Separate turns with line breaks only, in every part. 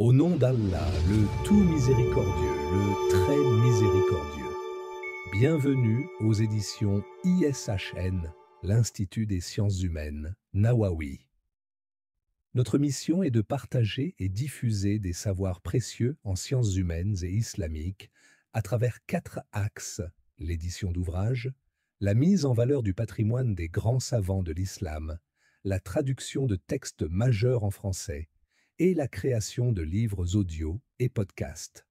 Au nom d'Allah, le tout miséricordieux, le très miséricordieux. Bienvenue aux éditions ISHN, l'Institut des sciences humaines, Nawawi. Notre mission est de partager et diffuser des savoirs précieux en sciences humaines et islamiques à travers 4 axes: l'édition d'ouvrages, la mise en valeur du patrimoine des grands savants de l'islam, la traduction de textes majeurs en français et la création de livres audio et podcasts.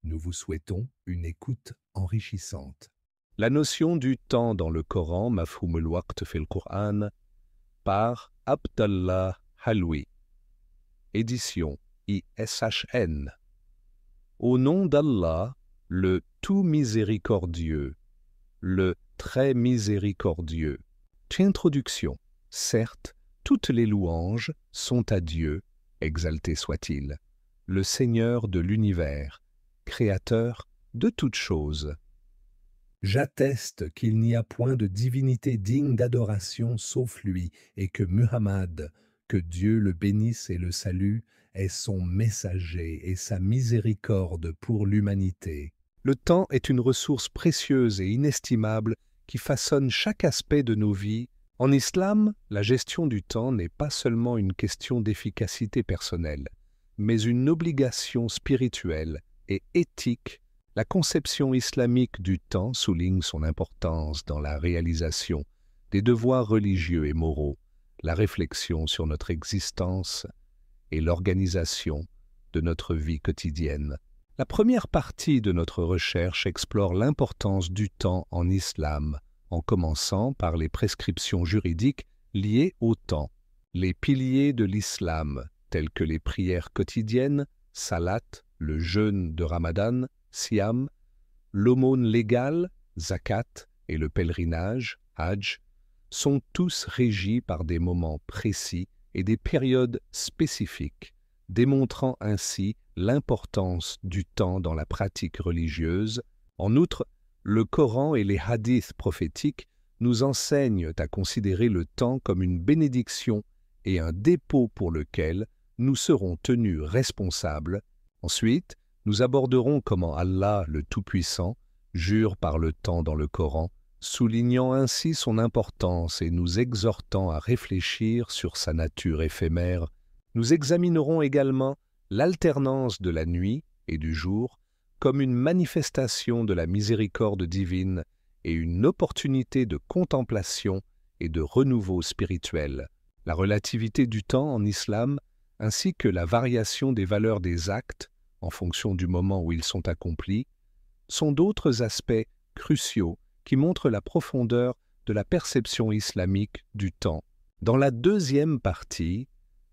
Nous vous souhaitons une écoute enrichissante. La notion du temps dans le Coran, Mafhoum al-Waqt fil Qur'an, par Abdallah Halwi. Édition ISHN. Au nom d'Allah, le tout miséricordieux, le très miséricordieux. Introduction. Certes, toutes les louanges sont à Dieu, exalté soit-il, le Seigneur de l'univers, créateur de toutes choses. J'atteste qu'il n'y a point de divinité digne d'adoration sauf lui, et que Muhammad, que Dieu le bénisse et le salue, est son messager et sa miséricorde pour l'humanité. Le temps est une ressource précieuse et inestimable qui façonne chaque aspect de nos vies. En islam, la gestion du temps n'est pas seulement une question d'efficacité personnelle, mais une obligation spirituelle et éthique. La conception islamique du temps souligne son importance dans la réalisation des devoirs religieux et moraux, la réflexion sur notre existence et l'organisation de notre vie quotidienne. La première partie de notre recherche explore l'importance du temps en islam, en commençant par les prescriptions juridiques liées au temps. Les piliers de l'islam, tels que les prières quotidiennes, salat, le jeûne de Ramadan, siam, l'aumône légale, zakat, et le pèlerinage, hajj, sont tous régis par des moments précis et des périodes spécifiques, démontrant ainsi l'importance du temps dans la pratique religieuse. En outre, le Coran et les hadiths prophétiques nous enseignent à considérer le temps comme une bénédiction et un dépôt pour lequel nous serons tenus responsables. Ensuite, nous aborderons comment Allah, le Tout-Puissant, jure par le temps dans le Coran, soulignant ainsi son importance et nous exhortant à réfléchir sur sa nature éphémère. Nous examinerons également l'alternance de la nuit et du jour comme une manifestation de la miséricorde divine et une opportunité de contemplation et de renouveau spirituel. La relativité du temps en islam, ainsi que la variation des valeurs des actes en fonction du moment où ils sont accomplis, sont d'autres aspects cruciaux qui montrent la profondeur de la perception islamique du temps. Dans la deuxième partie,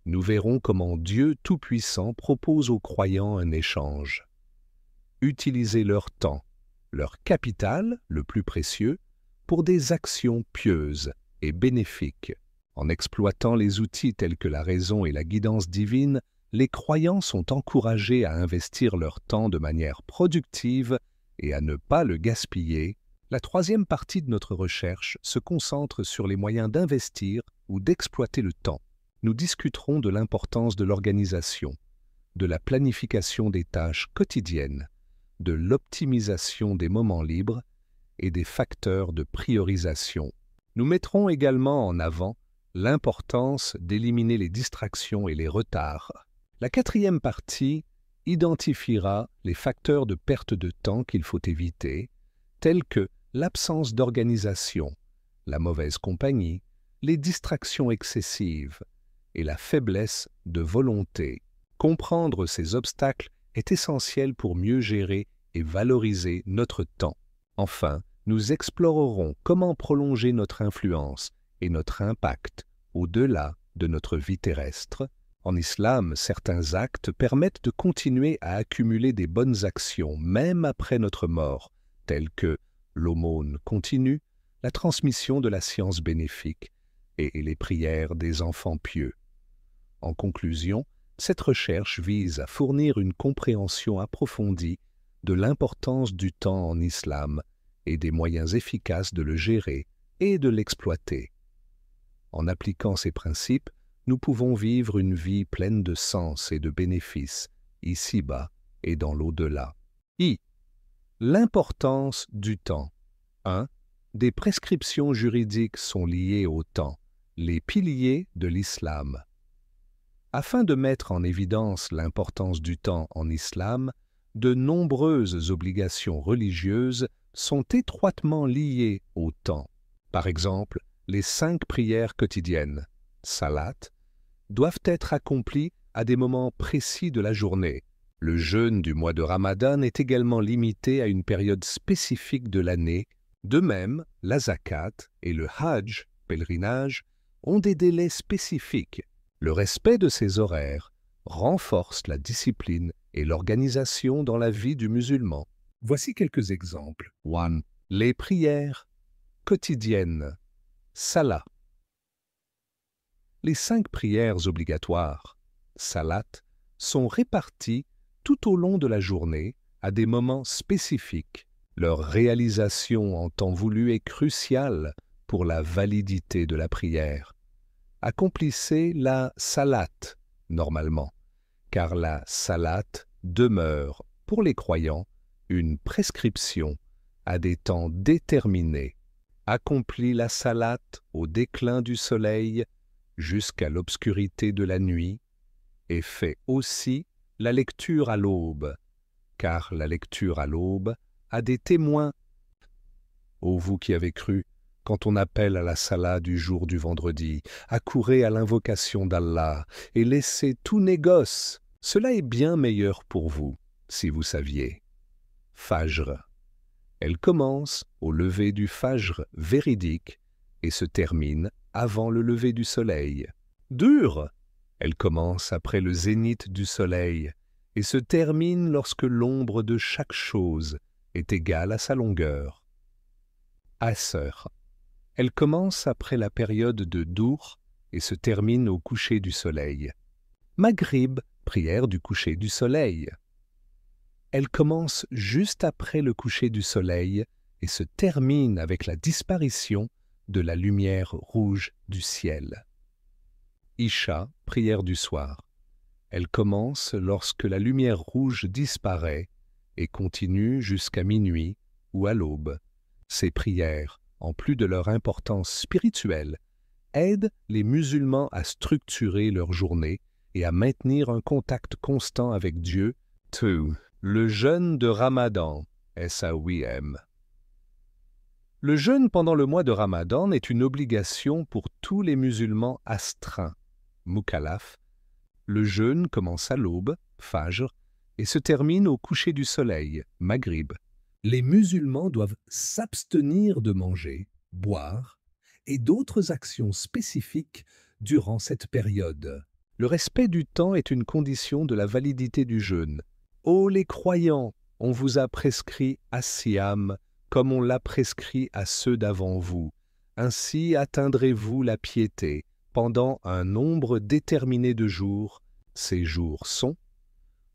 nous verrons comment Dieu Tout-Puissant propose aux croyants un échange. Utiliser leur temps, leur capital, le plus précieux, pour des actions pieuses et bénéfiques. En exploitant les outils tels que la raison et la guidance divine, les croyants sont encouragés à investir leur temps de manière productive et à ne pas le gaspiller. La troisième partie de notre recherche se concentre sur les moyens d'investir ou d'exploiter le temps. Nous discuterons de l'importance de l'organisation, de la planification des tâches quotidiennes, de l'optimisation des moments libres et des facteurs de priorisation. Nous mettrons également en avant l'importance d'éliminer les distractions et les retards. La quatrième partie identifiera les facteurs de perte de temps qu'il faut éviter, tels que l'absence d'organisation, la mauvaise compagnie, les distractions excessives et la faiblesse de volonté. Comprendre ces obstacles est essentiel pour mieux gérer et valoriser notre temps. Enfin, nous explorerons comment prolonger notre influence et notre impact au-delà de notre vie terrestre. En islam, certains actes permettent de continuer à accumuler des bonnes actions même après notre mort, tels que l'aumône continue, la transmission de la science bénéfique et les prières des enfants pieux. En conclusion, cette recherche vise à fournir une compréhension approfondie de l'importance du temps en islam et des moyens efficaces de le gérer et de l'exploiter. En appliquant ces principes, nous pouvons vivre une vie pleine de sens et de bénéfices, ici-bas et dans l'au-delà. L'importance du temps. 1. Des prescriptions juridiques sont liées au temps, les piliers de l'islam. Afin de mettre en évidence l'importance du temps en islam, de nombreuses obligations religieuses sont étroitement liées au temps. Par exemple, les 5 prières quotidiennes, salat, doivent être accomplies à des moments précis de la journée. Le jeûne du mois de Ramadan est également limité à une période spécifique de l'année. De même, la zakat et le hajj, pèlerinage, ont des délais spécifiques. Le respect de ces horaires renforce la discipline et l'organisation dans la vie du musulman. Voici quelques exemples. 1. Les prières quotidiennes. Salat. Les 5 prières obligatoires, salat, sont réparties tout au long de la journée à des moments spécifiques. Leur réalisation en temps voulu est cruciale pour la validité de la prière. Accomplissez la salat, normalement, car la salat demeure, pour les croyants, une prescription à des temps déterminés. Accomplis la salat au déclin du soleil jusqu'à l'obscurité de la nuit et fais aussi la lecture à l'aube, car la lecture à l'aube a des témoins. Ô vous qui avez cru, quand on appelle à la salat du jour du vendredi, accourez à l'invocation d'Allah et laissez tout négoce. Cela est bien meilleur pour vous, si vous saviez. Fajr. Elle commence au lever du Fajr véridique et se termine avant le lever du soleil. Dur. Elle commence après le zénith du soleil et se termine lorsque l'ombre de chaque chose est égale à sa longueur. Asr. Elle commence après la période de Dour et se termine au coucher du soleil. Maghrib, prière du coucher du soleil. Elle commence juste après le coucher du soleil et se termine avec la disparition de la lumière rouge du ciel. Isha, prière du soir. Elle commence lorsque la lumière rouge disparaît et continue jusqu'à minuit ou à l'aube. Ces prières, en plus de leur importance spirituelle, aident les musulmans à structurer leur journée et à maintenir un contact constant avec Dieu. 2. Le jeûne de Ramadan, SAWM. Le jeûne pendant le mois de Ramadan est une obligation pour tous les musulmans astreints, mukallaf. Le jeûne commence à l'aube, Fajr, et se termine au coucher du soleil, Maghrib. Les musulmans doivent s'abstenir de manger, boire et d'autres actions spécifiques durant cette période. Le respect du temps est une condition de la validité du jeûne. Ô les croyants, on vous a prescrit as-siyam comme on l'a prescrit à ceux d'avant vous. Ainsi atteindrez-vous la piété pendant un nombre déterminé de jours. Ces jours sont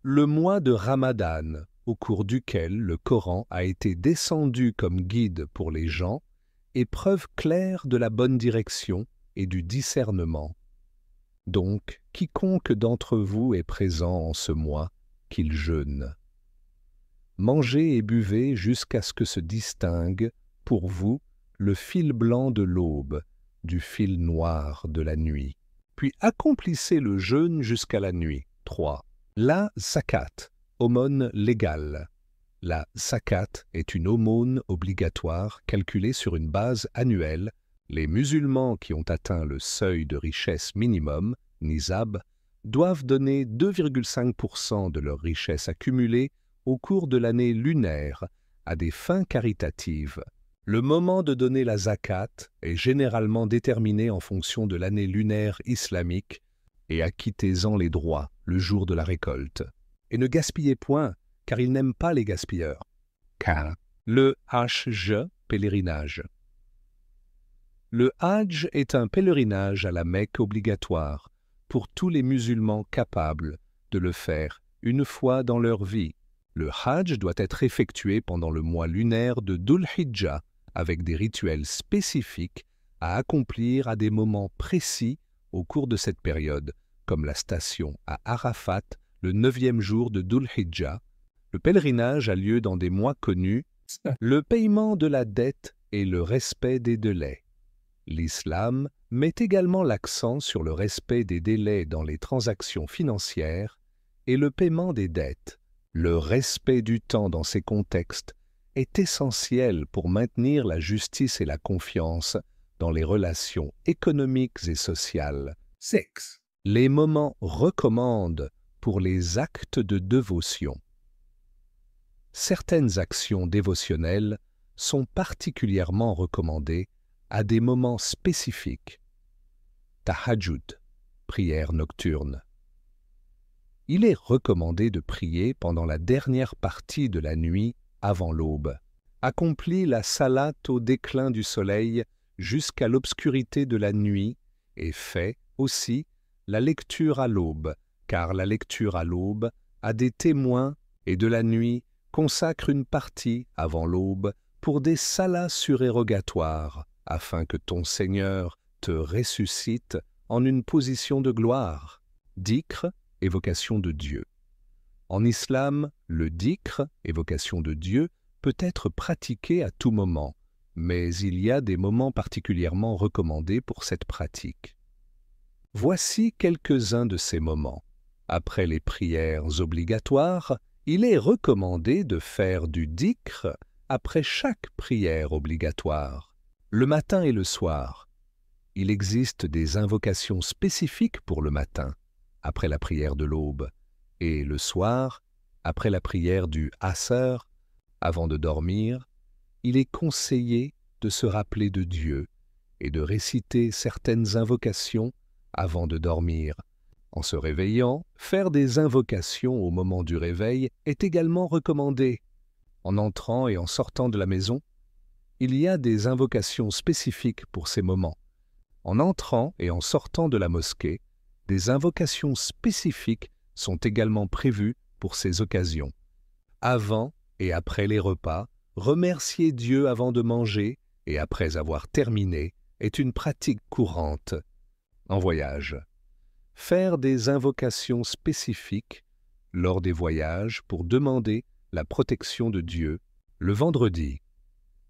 le mois de Ramadan, au cours duquel le Coran a été descendu comme guide pour les gens et preuve claire de la bonne direction et du discernement. Donc, quiconque d'entre vous est présent en ce mois, qu'il jeûne. Mangez et buvez jusqu'à ce que se distingue, pour vous, le fil blanc de l'aube, du fil noir de la nuit. Puis accomplissez le jeûne jusqu'à la nuit. 3. La zakat, aumône légale. La zakat est une aumône obligatoire calculée sur une base annuelle. Les musulmans qui ont atteint le seuil de richesse minimum, nizab, doivent donner 2,5% de leur richesse accumulée au cours de l'année lunaire à des fins caritatives. Le moment de donner la zakat est généralement déterminé en fonction de l'année lunaire islamique et acquittez-en les droits le jour de la récolte. Et ne gaspillez point, car il n'aime pas les gaspilleurs. Car le Hajj, pèlerinage. Le Hajj est un pèlerinage à la Mecque obligatoire pour tous les musulmans capables de le faire une fois dans leur vie. Le Hajj doit être effectué pendant le mois lunaire de Dhul Hijjah avec des rituels spécifiques à accomplir à des moments précis au cours de cette période, comme la station à Arafat le 9e jour de Dhul Hijjah. Le pèlerinage a lieu dans des mois connus, le paiement de la dette et le respect des délais. L'islam met également l'accent sur le respect des délais dans les transactions financières et le paiement des dettes. Le respect du temps dans ces contextes est essentiel pour maintenir la justice et la confiance dans les relations économiques et sociales. 6. Les moments recommandent pour les actes de dévotion. Certaines actions dévotionnelles sont particulièrement recommandées à des moments spécifiques. Tahajjud, prière nocturne. Il est recommandé de prier pendant la dernière partie de la nuit avant l'aube. Accomplit la salat au déclin du soleil jusqu'à l'obscurité de la nuit et fait aussi la lecture à l'aube, car la lecture à l'aube a des témoins et de la nuit consacre une partie avant l'aube pour des salats surérogatoires, afin que ton Seigneur te ressuscite en une position de gloire. Dhikr, évocation de Dieu. En islam, le dhikr, évocation de Dieu, peut être pratiqué à tout moment, mais il y a des moments particulièrement recommandés pour cette pratique. Voici quelques-uns de ces moments. Après les prières obligatoires, il est recommandé de faire du dhikr après chaque prière obligatoire. Le matin et le soir. Il existe des invocations spécifiques pour le matin, après la prière de l'aube, et le soir, après la prière du Asr, avant de dormir, il est conseillé de se rappeler de Dieu et de réciter certaines invocations avant de dormir. En se réveillant, faire des invocations au moment du réveil est également recommandé. En entrant et en sortant de la maison, il y a des invocations spécifiques pour ces moments. En entrant et en sortant de la mosquée, des invocations spécifiques sont également prévues pour ces occasions. Avant et après les repas, remercier Dieu avant de manger et après avoir terminé est une pratique courante. En voyage, faire des invocations spécifiques lors des voyages pour demander la protection de Dieu. Le vendredi,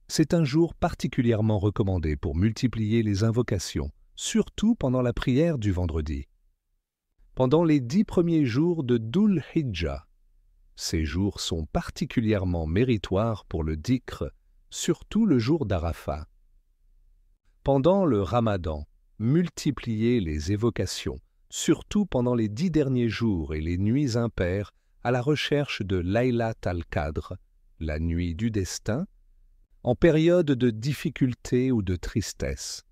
c'est un jour particulièrement recommandé pour multiplier les invocations, surtout pendant la prière du vendredi. Pendant les 10 premiers jours de Dhul Hijjah, ces jours sont particulièrement méritoires pour le dhikr, surtout le jour d'Arafat. Pendant le Ramadan, multipliez les évocations, surtout pendant les 10 derniers jours et les nuits impaires à la recherche de Laylat al-Qadr, la nuit du destin, en période de difficulté ou de tristesse.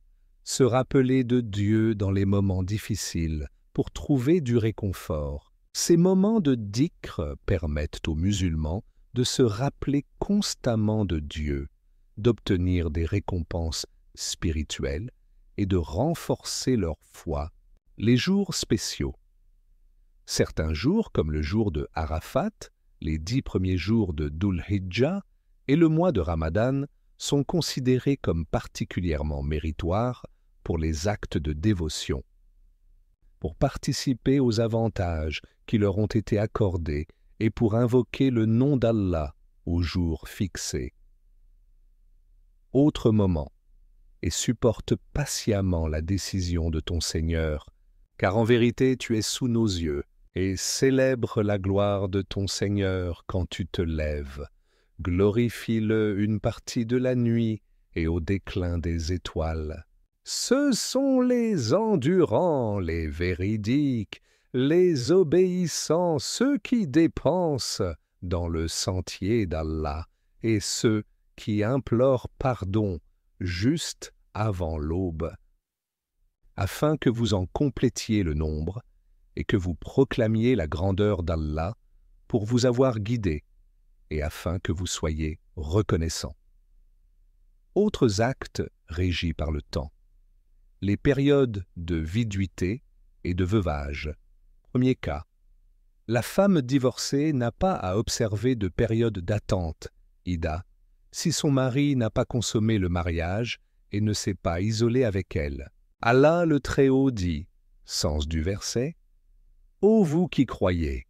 Se rappeler de Dieu dans les moments difficiles pour trouver du réconfort. Ces moments de dhikr permettent aux musulmans de se rappeler constamment de Dieu, d'obtenir des récompenses spirituelles et de renforcer leur foi. Les jours spéciaux. Certains jours, comme le jour de Arafat, les 10 premiers jours de Dhul Hijjah et le mois de Ramadan, sont considérés comme particulièrement méritoires pour les actes de dévotion, pour participer aux avantages qui leur ont été accordés et pour invoquer le nom d'Allah au jour fixé. Autre moment, et supporte patiemment la décision de ton Seigneur, car en vérité tu es sous nos yeux, et célèbre la gloire de ton Seigneur quand tu te lèves. Glorifie-le une partie de la nuit et au déclin des étoiles. Ce sont les endurants, les véridiques, les obéissants, ceux qui dépensent dans le sentier d'Allah, et ceux qui implorent pardon juste avant l'aube, afin que vous en complétiez le nombre et que vous proclamiez la grandeur d'Allah pour vous avoir guidé et afin que vous soyez reconnaissants. Autres actes régis par le temps. Les périodes de viduité et de veuvage. Premier cas. La femme divorcée n'a pas à observer de période d'attente, Ida, si son mari n'a pas consommé le mariage et ne s'est pas isolé avec elle. Allah le Très-Haut dit Sens du verset. Ô vous qui croyez,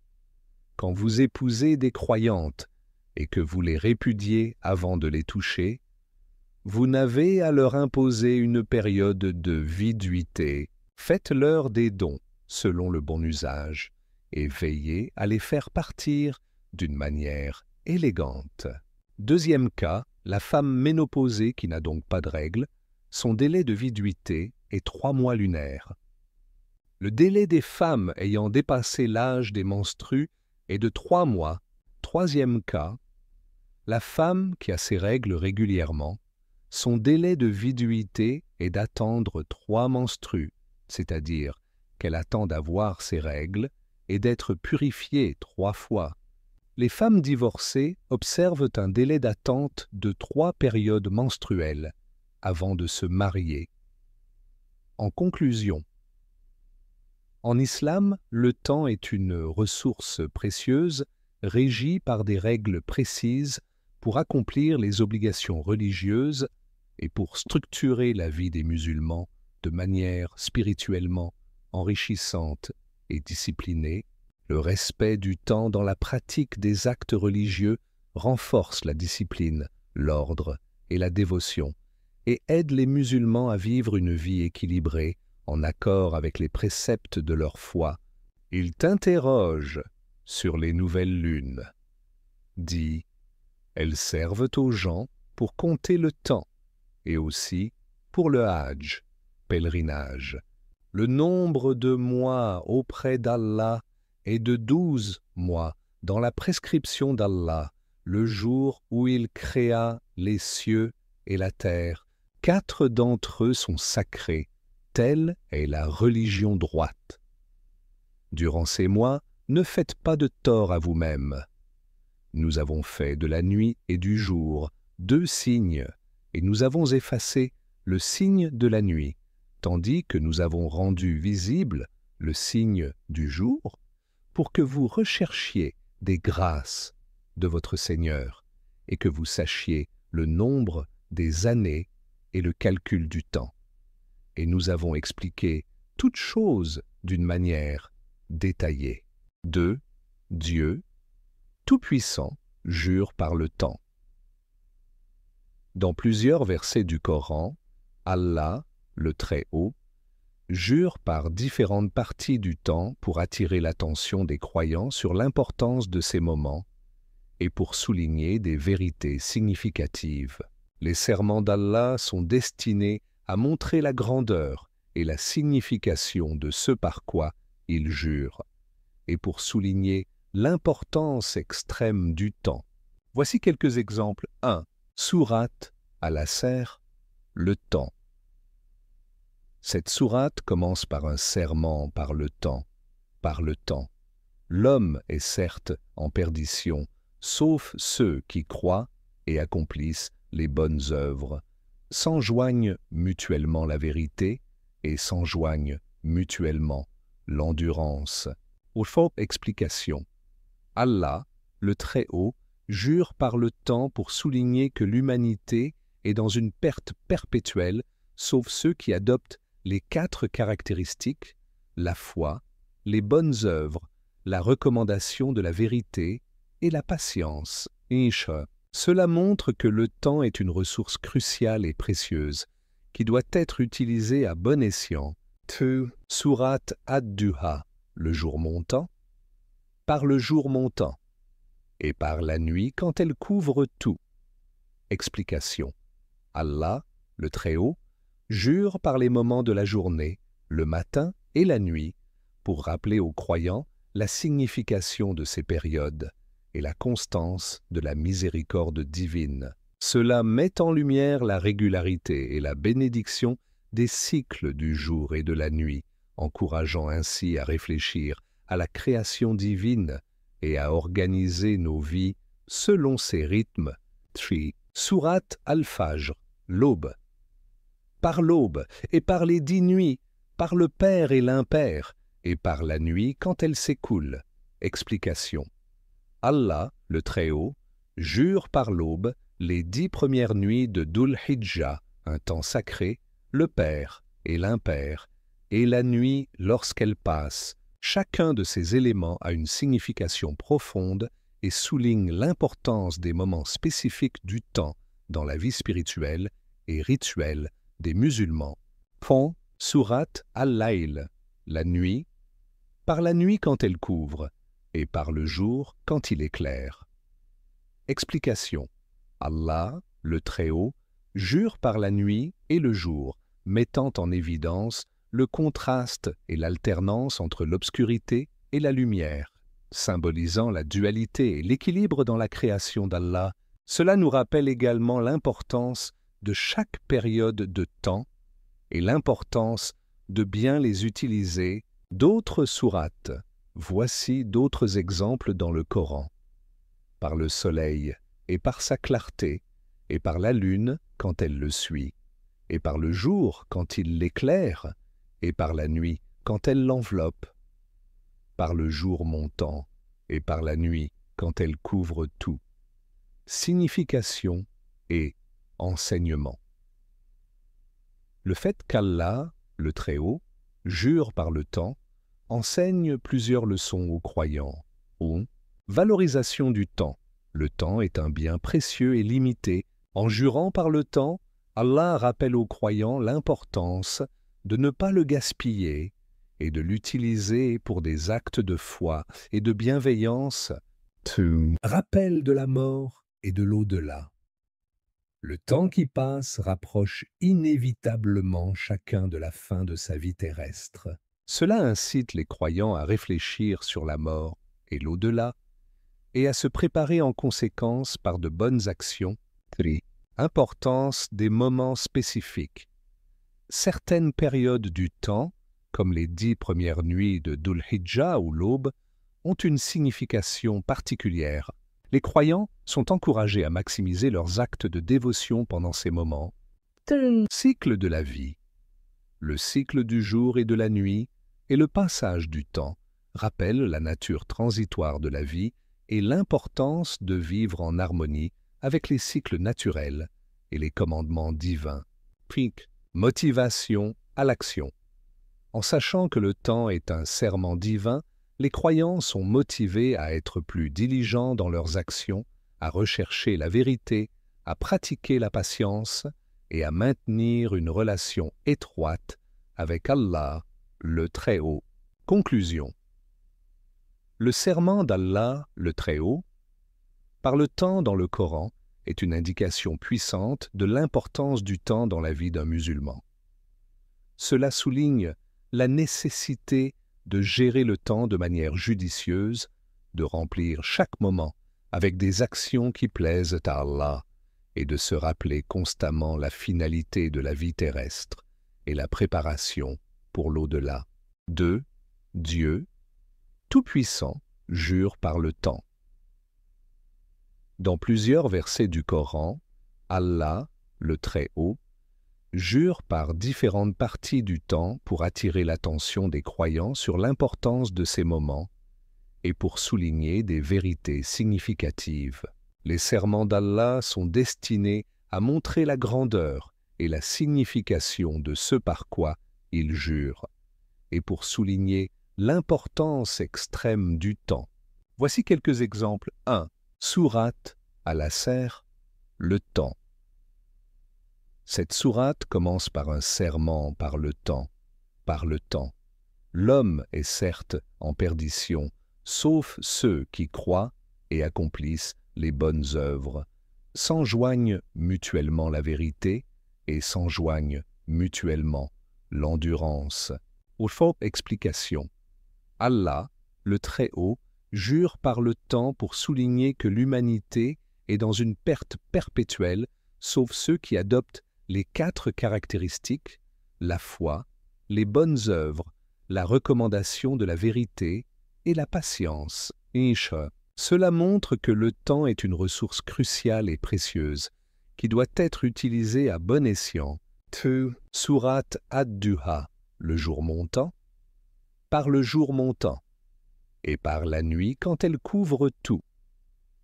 quand vous épousez des croyantes et que vous les répudiez avant de les toucher, vous n'avez à leur imposer une période de viduité. Faites-leur des dons selon le bon usage et veillez à les faire partir d'une manière élégante. Deuxième cas, la femme ménopausée qui n'a donc pas de règles, son délai de viduité est 3 mois lunaires. Le délai des femmes ayant dépassé l'âge des menstrues est de 3 mois. Troisième cas, la femme qui a ses règles régulièrement, son délai de viduité est d'attendre 3 menstrues, c'est-à-dire qu'elle attend d'avoir ses règles et d'être purifiée 3 fois. Les femmes divorcées observent un délai d'attente de 3 périodes menstruelles avant de se marier. En conclusion, en islam, le temps est une ressource précieuse régie par des règles précises pour accomplir les obligations religieuses et pour structurer la vie des musulmans de manière spirituellement enrichissante et disciplinée. Le respect du temps dans la pratique des actes religieux renforce la discipline, l'ordre et la dévotion et aide les musulmans à vivre une vie équilibrée en accord avec les préceptes de leur foi. Ils t'interrogent sur les nouvelles lunes. Dis, elles servent aux gens pour compter le temps et aussi pour le Hajj, pèlerinage. Le nombre de mois auprès d'Allah est de 12 mois dans la prescription d'Allah, le jour où il créa les cieux et la terre. 4 d'entre eux sont sacrés, telle est la religion droite. Durant ces mois, ne faites pas de tort à vous-même. Nous avons fait de la nuit et du jour 2 signes, et nous avons effacé le signe de la nuit, tandis que nous avons rendu visible le signe du jour, pour que vous recherchiez des grâces de votre Seigneur et que vous sachiez le nombre des années et le calcul du temps. Et nous avons expliqué toutes choses d'une manière détaillée. 2. Dieu, Tout-Puissant, jure par le temps. Dans plusieurs versets du Coran, Allah, le Très-Haut, jure par différentes parties du temps pour attirer l'attention des croyants sur l'importance de ces moments et pour souligner des vérités significatives. Les serments d'Allah sont destinés à montrer la grandeur et la signification de ce par quoi il jure, et pour souligner l'importance extrême du temps. Voici quelques exemples. 1. Sourate Al-Asr, le temps. Cette sourate commence par un serment par le temps, par le temps. L'homme est certes en perdition, sauf ceux qui croient et accomplissent les bonnes œuvres, s'enjoignent mutuellement la vérité et s'enjoignent mutuellement l'endurance. Autre explication. Allah, le Très-Haut, jure par le temps pour souligner que l'humanité est dans une perte perpétuelle, sauf ceux qui adoptent les 4 caractéristiques, la foi, les bonnes œuvres, la recommandation de la vérité et la patience. Cela montre que le temps est une ressource cruciale et précieuse, qui doit être utilisée à bon escient. 2. Sourate Ad-Duha, le jour montant, par le jour montant, et par la nuit quand elle couvre tout. Explication. Allah, le Très-Haut, jure par les moments de la journée, le matin et la nuit, pour rappeler aux croyants la signification de ces périodes et la constance de la miséricorde divine. Cela met en lumière la régularité et la bénédiction des cycles du jour et de la nuit, encourageant ainsi à réfléchir à la création divine et à organiser nos vies selon ses rythmes. 3. Sourate Al-Fajr, l'aube. Par l'aube et par les 10 nuits, par le pair et l'impair, et par la nuit quand elle s'écoule. Explication. Allah, le Très-Haut, jure par l'aube les 10 premières nuits de Dhul Hijjah, un temps sacré, le pair et l'impair, et la nuit lorsqu'elle passe. Chacun de ces éléments a une signification profonde et souligne l'importance des moments spécifiques du temps dans la vie spirituelle et rituelle des musulmans. Pont, sourate Al-Layl, la nuit, par la nuit quand elle couvre, et par le jour quand il éclaire. Explication. Allah, le Très-Haut, jure par la nuit et le jour, mettant en évidence le contraste et l'alternance entre l'obscurité et la lumière, symbolisant la dualité et l'équilibre dans la création d'Allah. Cela nous rappelle également l'importance de chaque période de temps et l'importance de bien les utiliser. D'autres sourates. Voici d'autres exemples dans le Coran. Par le soleil et par sa clarté, et par la lune quand elle le suit, et par le jour quand il l'éclaire, et par la nuit quand elle l'enveloppe, par le jour montant, et par la nuit quand elle couvre tout. Signification et enseignement. Le fait qu'Allah, le Très-Haut, jure par le temps, enseigne plusieurs leçons aux croyants. Valorisation du temps. Le temps est un bien précieux et limité. En jurant par le temps, Allah rappelle aux croyants l'importance de ne pas le gaspiller et de l'utiliser pour des actes de foi et de bienveillance. Rappel de la mort et de l'au-delà. Le temps qui passe rapproche inévitablement chacun de la fin de sa vie terrestre. Cela incite les croyants à réfléchir sur la mort et l'au-delà et à se préparer en conséquence par de bonnes actions. Importance des moments spécifiques. Certaines périodes du temps, comme les 10 premières nuits de Dhul Hijjah ou l'aube, ont une signification particulière. Les croyants sont encouragés à maximiser leurs actes de dévotion pendant ces moments. Cycle de la vie. Le cycle du jour et de la nuit et le passage du temps rappellent la nature transitoire de la vie et l'importance de vivre en harmonie avec les cycles naturels et les commandements divins. Motivation à l'action. En sachant que le temps est un serment divin, les croyants sont motivés à être plus diligents dans leurs actions, à rechercher la vérité, à pratiquer la patience et à maintenir une relation étroite avec Allah, le Très-Haut. Conclusion. Le serment d'Allah, le Très-Haut, par le temps dans le Coran, est une indication puissante de l'importance du temps dans la vie d'un musulman. Cela souligne la nécessité de gérer le temps de manière judicieuse, de remplir chaque moment avec des actions qui plaisent à Allah et de se rappeler constamment la finalité de la vie terrestre et la préparation pour l'au-delà. 2. Dieu, Tout-Puissant, jure par le temps. Dans plusieurs versets du Coran, Allah, le Très-Haut, jure par différentes parties du temps pour attirer l'attention des croyants sur l'importance de ces moments et pour souligner des vérités significatives. Les serments d'Allah sont destinés à montrer la grandeur et la signification de ce par quoi il jure, et pour souligner l'importance extrême du temps. Voici quelques exemples. 1. Sourate Al-Asr, le temps. Cette sourate commence par un serment par le temps. Par le temps. L'homme est certes en perdition, sauf ceux qui croient et accomplissent les bonnes œuvres, s'enjoignent mutuellement la vérité et s'enjoignent mutuellement l'endurance. Autre explication. Allah, le Très-Haut, jure par le temps pour souligner que l'humanité est dans une perte perpétuelle, sauf ceux qui adoptent les 4 caractéristiques, la foi, les bonnes œuvres, la recommandation de la vérité et la patience. Cela montre que le temps est une ressource cruciale et précieuse, qui doit être utilisée à bon escient. 2. Sourate Ad-Duha, le jour montant, par le jour montant, et par la nuit quand elle couvre tout.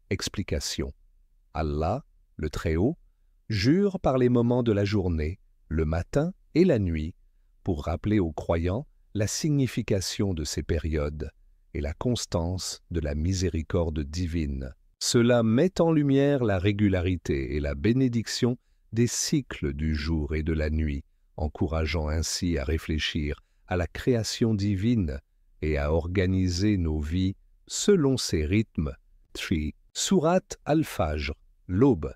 Explication. Allah, le Très-Haut, jure par les moments de la journée, le matin et la nuit, pour rappeler aux croyants la signification de ces périodes et la constance de la miséricorde divine. Cela met en lumière la régularité et la bénédiction des cycles du jour et de la nuit, encourageant ainsi à réfléchir à la création divine et à organiser nos vies selon ces rythmes. Sourate Al-Fajr, l'aube.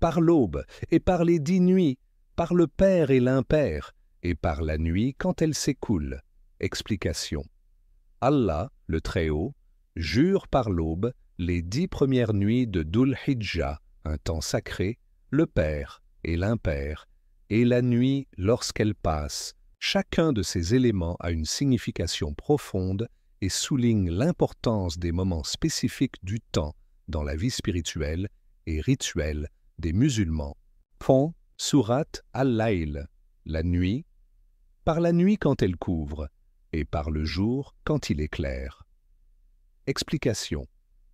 Par l'aube et par les 10 nuits, par le pair et l'impair, et par la nuit quand elle s'écoule. Explication. Allah, le Très-Haut, jure par l'aube les 10 premières nuits de Dhul-Hijjah, un temps sacré, le pair et l'impair, et la nuit lorsqu'elle passe. Chacun de ces éléments a une signification profonde et souligne l'importance des moments spécifiques du temps dans la vie spirituelle et rituelle des musulmans. Pont, Sourate Al-Layl, la nuit, par la nuit quand elle couvre, et par le jour quand il éclaire. Explication.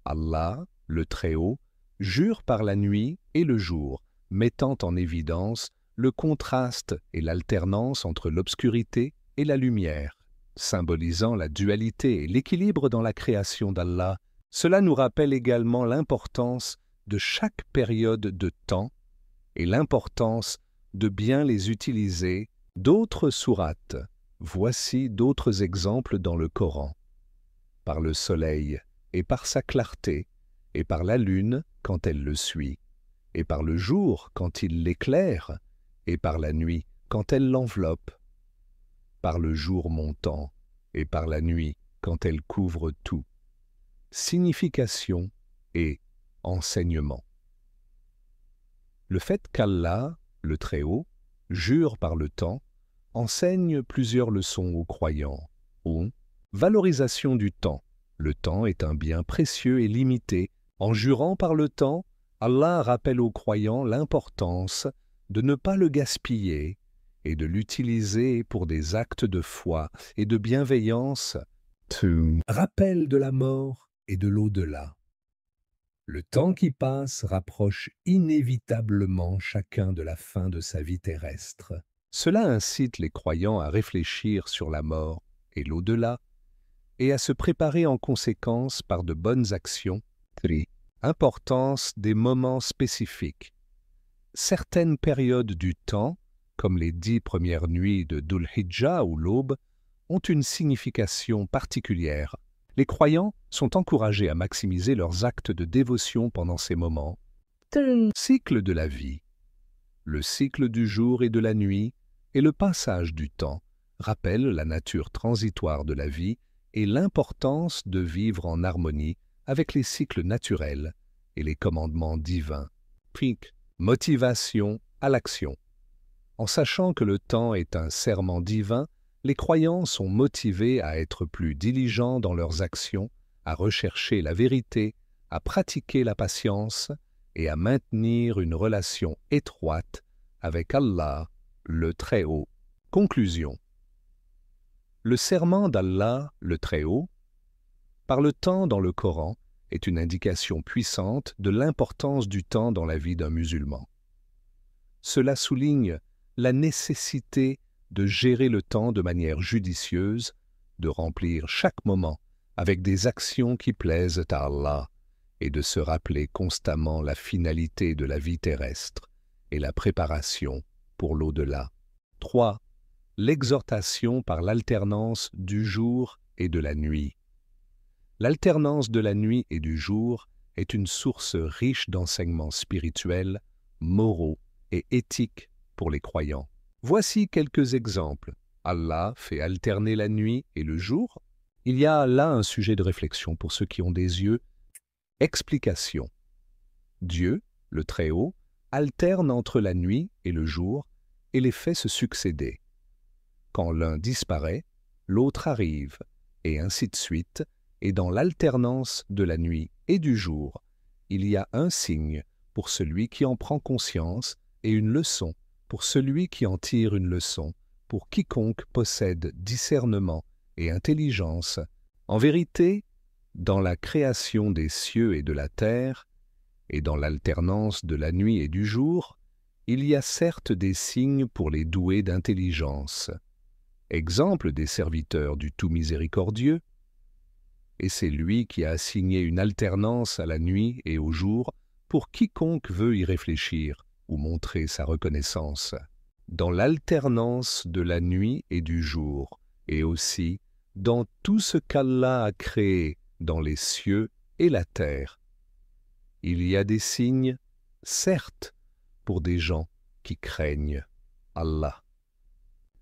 Allah, le Très-Haut, jure par la nuit et le jour, mettant en évidence le contraste et l'alternance entre l'obscurité et la lumière, symbolisant la dualité et l'équilibre dans la création d'Allah. Cela nous rappelle également l'importance de chaque période de temps et l'importance de bien les utiliser. D'autres sourates. Voici d'autres exemples dans le Coran. Par le soleil et par sa clarté, et par la lune quand elle le suit, et par le jour quand il l'éclaire, et par la nuit quand elle l'enveloppe, par le jour montant, et par la nuit quand elle couvre tout. Signification et enseignement. Le fait qu'Allah, le Très-Haut, jure par le temps, enseigne plusieurs leçons aux croyants. Valorisation du temps. Le temps est un bien précieux et limité. En jurant par le temps, Allah rappelle aux croyants l'importance de ne pas le gaspiller et de l'utiliser pour des actes de foi et de bienveillance. Rappel de la mort et de l'au-delà. Le temps qui passe rapproche inévitablement chacun de la fin de sa vie terrestre. Cela incite les croyants à réfléchir sur la mort et l'au-delà et à se préparer en conséquence par de bonnes actions. Importance des moments spécifiques. Certaines périodes du temps, comme les 10 premières nuits de Dhul-Hijjah ou l'aube, ont une signification particulière. Les croyants sont encouragés à maximiser leurs actes de dévotion pendant ces moments. Cycle de la vie. Le cycle du jour et de la nuit et le passage du temps rappellent la nature transitoire de la vie et l'importance de vivre en harmonie avec les cycles naturels et les commandements divins. Motivation à l'action. En sachant que le temps est un serment divin, les croyants sont motivés à être plus diligents dans leurs actions, à rechercher la vérité, à pratiquer la patience et à maintenir une relation étroite avec Allah, le Très-Haut. Conclusion. Le serment d'Allah, le Très-Haut, par le temps dans le Coran, est une indication puissante de l'importance du temps dans la vie d'un musulman. Cela souligne la nécessité de gérer le temps de manière judicieuse, de remplir chaque moment avec des actions qui plaisent à Allah et de se rappeler constamment la finalité de la vie terrestre et la préparation pour l'au-delà. 3. L'exhortation par l'alternance du jour et de la nuit. L'alternance de la nuit et du jour est une source riche d'enseignements spirituels, moraux et éthiques pour les croyants. Voici quelques exemples. Allah fait alterner la nuit et le jour. Il y a là un sujet de réflexion pour ceux qui ont des yeux. Explication. Dieu, le Très-Haut, alterne entre la nuit et le jour et les fait se succéder. Quand l'un disparaît, l'autre arrive, et ainsi de suite, et dans l'alternance de la nuit et du jour, il y a un signe pour celui qui en prend conscience et une leçon pour celui qui en tire une leçon, pour quiconque possède discernement et intelligence. En vérité, dans la création des cieux et de la terre, et dans l'alternance de la nuit et du jour, il y a certes des signes pour les doués d'intelligence, exemple des serviteurs du Tout Miséricordieux, et c'est lui qui a assigné une alternance à la nuit et au jour pour quiconque veut y réfléchir ou montrer sa reconnaissance. Dans l'alternance de la nuit et du jour, et aussi dans tout ce qu'Allah a créé dans les cieux et la terre, il y a des signes, certes, pour des gens qui craignent Allah.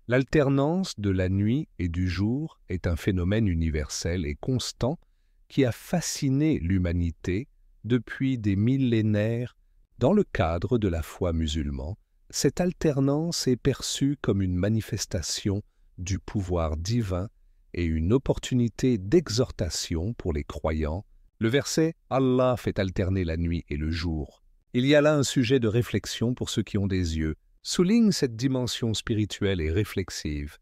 L'alternance de la nuit et du jour est un phénomène universel et constant qui a fasciné l'humanité depuis des millénaires dans le cadre de la foi musulmane. Cette alternance est perçue comme une manifestation du pouvoir divin et une opportunité d'exhortation pour les croyants. Le verset « Allah fait alterner la nuit et le jour ». Il y a là un sujet de réflexion pour ceux qui ont des yeux, souligne cette dimension spirituelle et réflexive.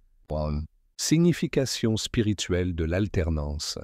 Signification spirituelle de l'alternance.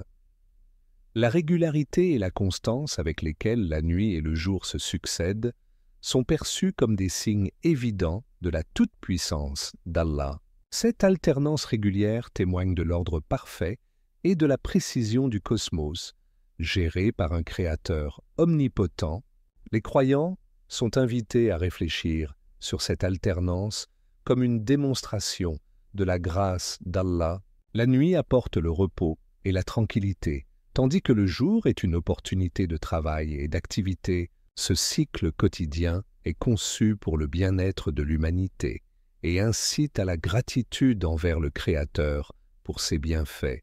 La régularité et la constance avec lesquelles la nuit et le jour se succèdent sont perçus comme des signes évidents de la toute-puissance d'Allah. Cette alternance régulière témoigne de l'ordre parfait et de la précision du cosmos, géré par un créateur omnipotent. Les croyants sont invités à réfléchir sur cette alternance comme une démonstration de la grâce d'Allah. La nuit apporte le repos et la tranquillité, tandis que le jour est une opportunité de travail et d'activité. Ce cycle quotidien est conçu pour le bien-être de l'humanité et incite à la gratitude envers le Créateur pour ses bienfaits.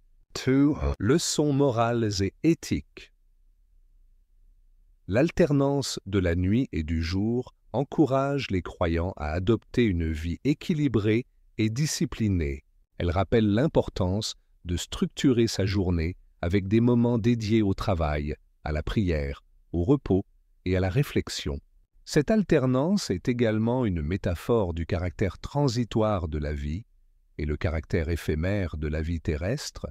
Leçons morales et éthiques. L'alternance de la nuit et du jour encourage les croyants à adopter une vie équilibrée et disciplinée. Elle rappelle l'importance de structurer sa journée avec des moments dédiés au travail, à la prière, au repos et à la réflexion. Cette alternance est également une métaphore du caractère transitoire de la vie et le caractère éphémère de la vie terrestre.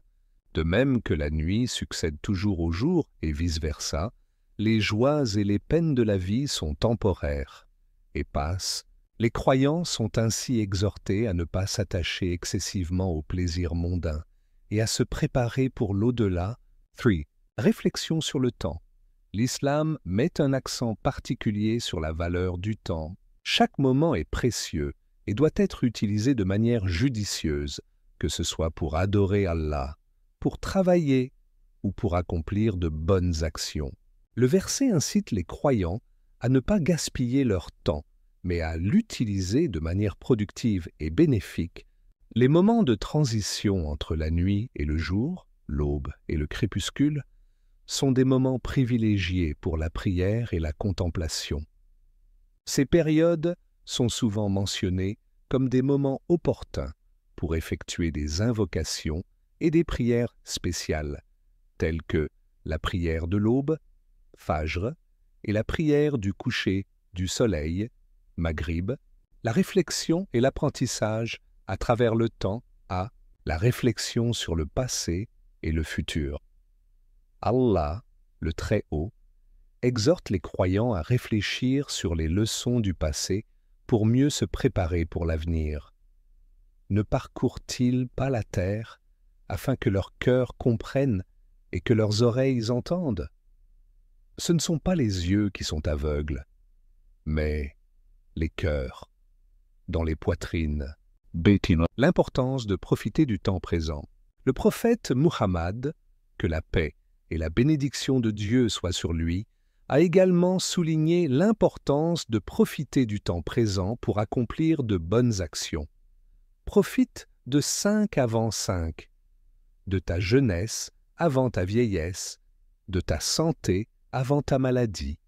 De même que la nuit succède toujours au jour et vice-versa, les joies et les peines de la vie sont temporaires et passent. Les croyants sont ainsi exhortés à ne pas s'attacher excessivement aux plaisirs mondains et à se préparer pour l'au-delà. 3. Réflexion sur le temps. L'islam met un accent particulier sur la valeur du temps. Chaque moment est précieux et doit être utilisé de manière judicieuse, que ce soit pour adorer Allah, pour travailler ou pour accomplir de bonnes actions. Le verset incite les croyants à ne pas gaspiller leur temps, mais à l'utiliser de manière productive et bénéfique. Les moments de transition entre la nuit et le jour, l'aube et le crépuscule, sont des moments privilégiés pour la prière et la contemplation. Ces périodes sont souvent mentionnées comme des moments opportuns pour effectuer des invocations et des prières spéciales, telles que la prière de l'aube, Fajr, et la prière du coucher du soleil, Maghrib, la réflexion et l'apprentissage à travers le temps à la réflexion sur le passé et le futur. Allah, le Très-Haut, exhorte les croyants à réfléchir sur les leçons du passé pour mieux se préparer pour l'avenir. Ne parcourent-ils pas la terre afin que leurs cœurs comprennent et que leurs oreilles entendent? Ce ne sont pas les yeux qui sont aveugles, mais les cœurs, dans les poitrines. L'importance de profiter du temps présent. Le prophète Muhammad, que la paix et la bénédiction de Dieu soient sur lui, a également souligné l'importance de profiter du temps présent pour accomplir de bonnes actions. Profite de 5 avant 5, de ta jeunesse avant ta vieillesse, de ta santé avant ta maladie,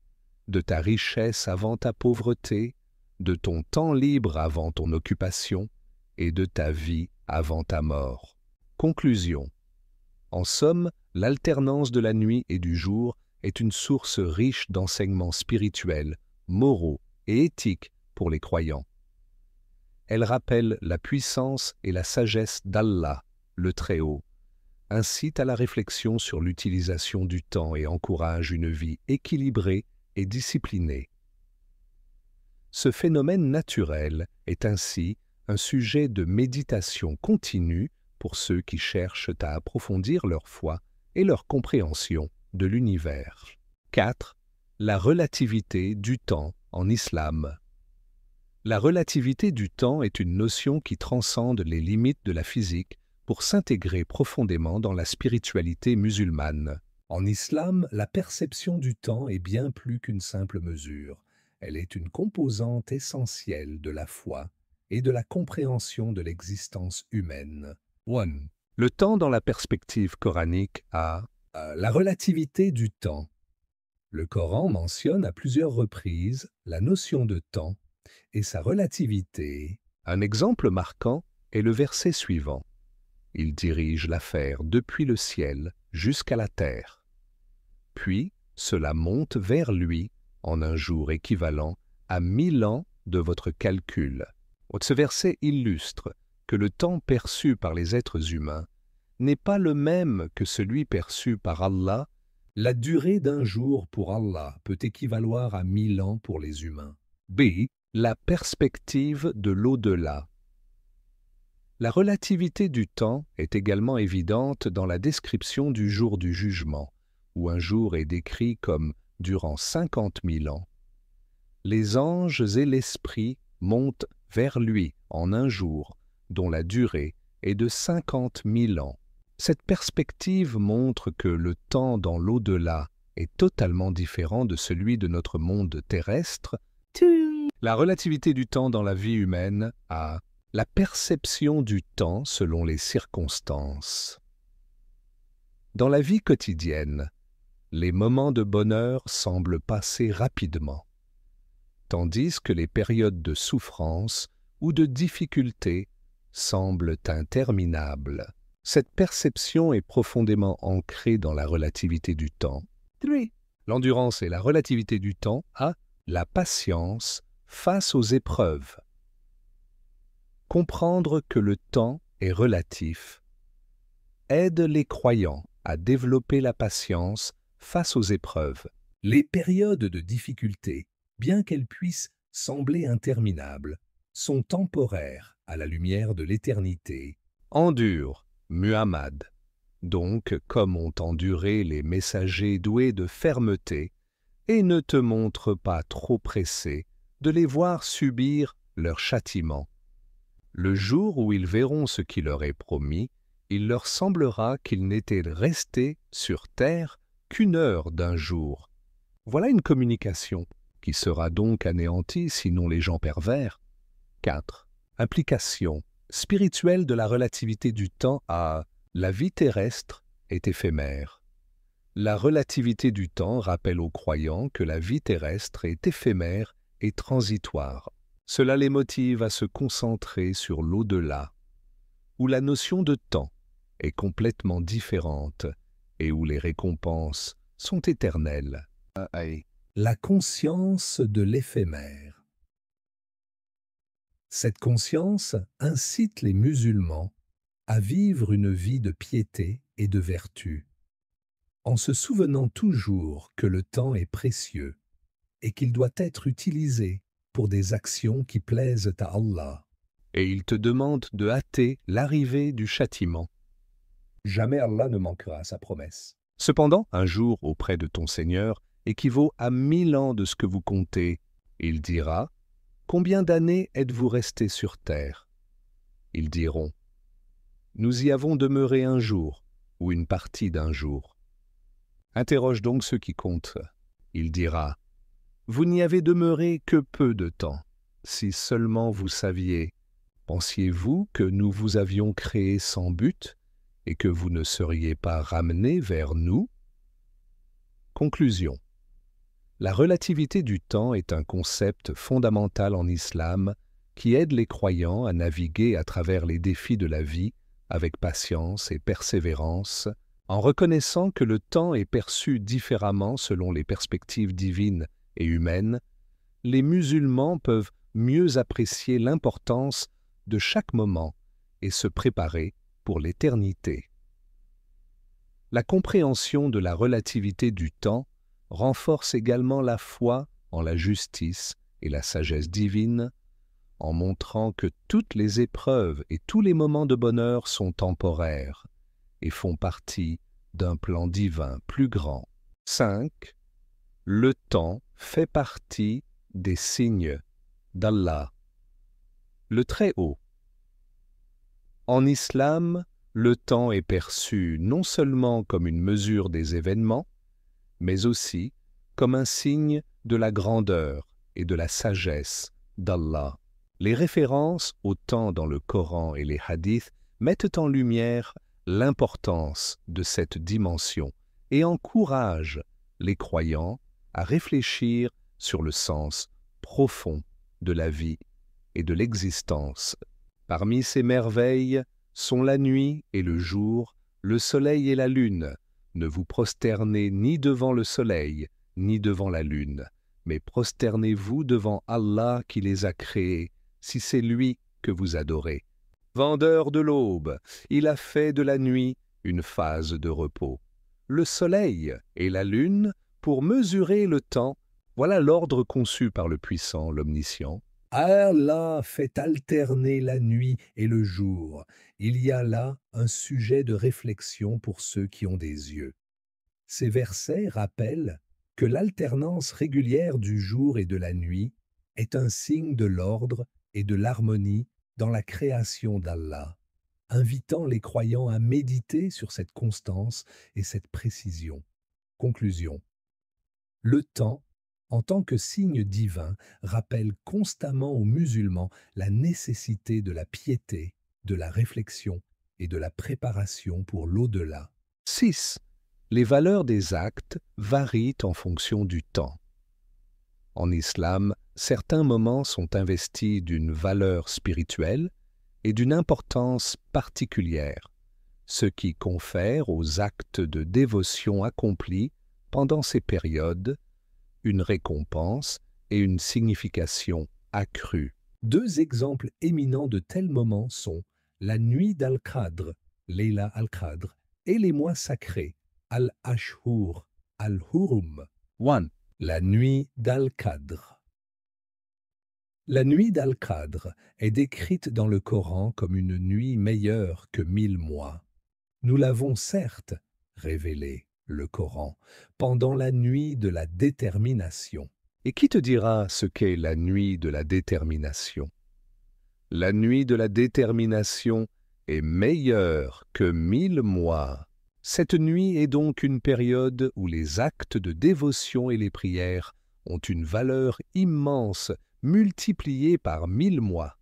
de ta richesse avant ta pauvreté, de ton temps libre avant ton occupation et de ta vie avant ta mort. Conclusion. En somme, l'alternance de la nuit et du jour est une source riche d'enseignements spirituels, moraux et éthiques pour les croyants. Elle rappelle la puissance et la sagesse d'Allah, le Très-Haut, incite à la réflexion sur l'utilisation du temps et encourage une vie équilibrée et disciplinée. Ce phénomène naturel est ainsi un sujet de méditation continue pour ceux qui cherchent à approfondir leur foi et leur compréhension de l'univers. 4. La relativité du temps en islam. La relativité du temps est une notion qui transcende les limites de la physique pour s'intégrer profondément dans la spiritualité musulmane. En islam, la perception du temps est bien plus qu'une simple mesure. Elle est une composante essentielle de la foi et de la compréhension de l'existence humaine. 1. Le temps dans la perspective coranique a la relativité du temps. Le Coran mentionne à plusieurs reprises la notion de temps et sa relativité. Un exemple marquant est le verset suivant. Il dirige l'affaire depuis le ciel jusqu'à la terre. Puis, cela monte vers lui en un jour équivalent à 1000 ans de votre calcul. Ce verset illustre que le temps perçu par les êtres humains n'est pas le même que celui perçu par Allah. La durée d'un jour pour Allah peut équivaloir à 1000 ans pour les humains. B. La perspective de l'au-delà. La relativité du temps est également évidente dans la description du jour du jugement, où un jour est décrit comme durant 50 000 ans. Les anges et l'esprit montent vers lui en un jour, dont la durée est de 50 000 ans. Cette perspective montre que le temps dans l'au-delà est totalement différent de celui de notre monde terrestre. La relativité du temps dans la vie humaine a la perception du temps selon les circonstances. Dans la vie quotidienne, les moments de bonheur semblent passer rapidement, tandis que les périodes de souffrance ou de difficulté semblent interminables. Cette perception est profondément ancrée dans la relativité du temps. 3. L'endurance et la relativité du temps a la patience face aux épreuves. Comprendre que le temps est relatif aide les croyants à développer la patience face aux épreuves. Les périodes de difficulté, bien qu'elles puissent sembler interminables, sont temporaires à la lumière de l'éternité. Endure, Muhammad. Donc, comme ont enduré les messagers doués de fermeté, et ne te montre pas trop pressé de les voir subir leur châtiment. Le jour où ils verront ce qui leur est promis, il leur semblera qu'ils n'étaient restés sur terre qu'1 heure d'un jour. Voilà une communication qui sera donc anéantie, sinon les gens pervers. 4. Implication spirituelle de la relativité du temps à la vie terrestre est éphémère. La relativité du temps rappelle aux croyants que la vie terrestre est éphémère et transitoire. Cela les motive à se concentrer sur l'au-delà, où la notion de temps est complètement différente et où les récompenses sont éternelles. La conscience de l'éphémère. Cette conscience incite les musulmans à vivre une vie de piété et de vertu, en se souvenant toujours que le temps est précieux et qu'il doit être utilisé pour des actions qui plaisent à Allah. Et il te demande de hâter l'arrivée du châtiment. Jamais Allah ne manquera à sa promesse. Cependant, un jour auprès de ton Seigneur équivaut à 1000 ans de ce que vous comptez. Il dira, « Combien d'années êtes-vous restés sur terre ?» Ils diront, « Nous y avons demeuré un jour ou une partie d'un jour. » Interroge donc ceux qui comptent. Il dira, « Vous n'y avez demeuré que peu de temps. Si seulement vous saviez, pensiez-vous que nous vous avions créé sans but et que vous ne seriez pas ramenés vers nous ?» Conclusion. La relativité du temps est un concept fondamental en islam qui aide les croyants à naviguer à travers les défis de la vie avec patience et persévérance, en reconnaissant que le temps est perçu différemment selon les perspectives divines et humaines. Les musulmans peuvent mieux apprécier l'importance de chaque moment et se préparer pour l'éternité. La compréhension de la relativité du temps renforce également la foi en la justice et la sagesse divine, en montrant que toutes les épreuves et tous les moments de bonheur sont temporaires et font partie d'un plan divin plus grand. 5. Le temps fait partie des signes d'Allah, le Très-Haut. En islam, le temps est perçu non seulement comme une mesure des événements, mais aussi comme un signe de la grandeur et de la sagesse d'Allah. Les références au temps dans le Coran et les hadiths mettent en lumière l'importance de cette dimension et encouragent les croyants à réfléchir sur le sens profond de la vie et de l'existence. Parmi ces merveilles sont la nuit et le jour, le soleil et la lune. Ne vous prosternez ni devant le soleil, ni devant la lune, mais prosternez-vous devant Allah qui les a créés, si c'est lui que vous adorez. Vendeur de l'aube, il a fait de la nuit une phase de repos. Le soleil et la lune, pour mesurer le temps, voilà l'ordre conçu par le puissant, l'omniscient. Allah fait alterner la nuit et le jour. Il y a là un sujet de réflexion pour ceux qui ont des yeux. Ces versets rappellent que l'alternance régulière du jour et de la nuit est un signe de l'ordre et de l'harmonie dans la création d'Allah, invitant les croyants à méditer sur cette constance et cette précision. Conclusion. Le temps, en tant que signe divin, rappelle constamment aux musulmans la nécessité de la piété, de la réflexion et de la préparation pour l'au-delà. 6. Les valeurs des actes varient en fonction du temps. En islam, certains moments sont investis d'une valeur spirituelle et d'une importance particulière, ce qui confère aux actes de dévotion accomplis pendant ces périodes une récompense et une signification accrue. 2 exemples éminents de tels moments sont la nuit d'Al-Qadr, Layla al-Qadr, et les mois sacrés, Al-Ashhur, Al-Hurum. 1. La nuit d'Al-Qadr. La nuit d'Al-Qadr est décrite dans le Coran comme une nuit meilleure que 1000 mois. Nous l'avons certes révélé, le Coran, pendant la nuit de la détermination. Et qui te dira ce qu'est la nuit de la détermination? La nuit de la détermination est meilleure que 1000 mois. Cette nuit est donc une période où les actes de dévotion et les prières ont une valeur immense, multipliée par 1000 mois.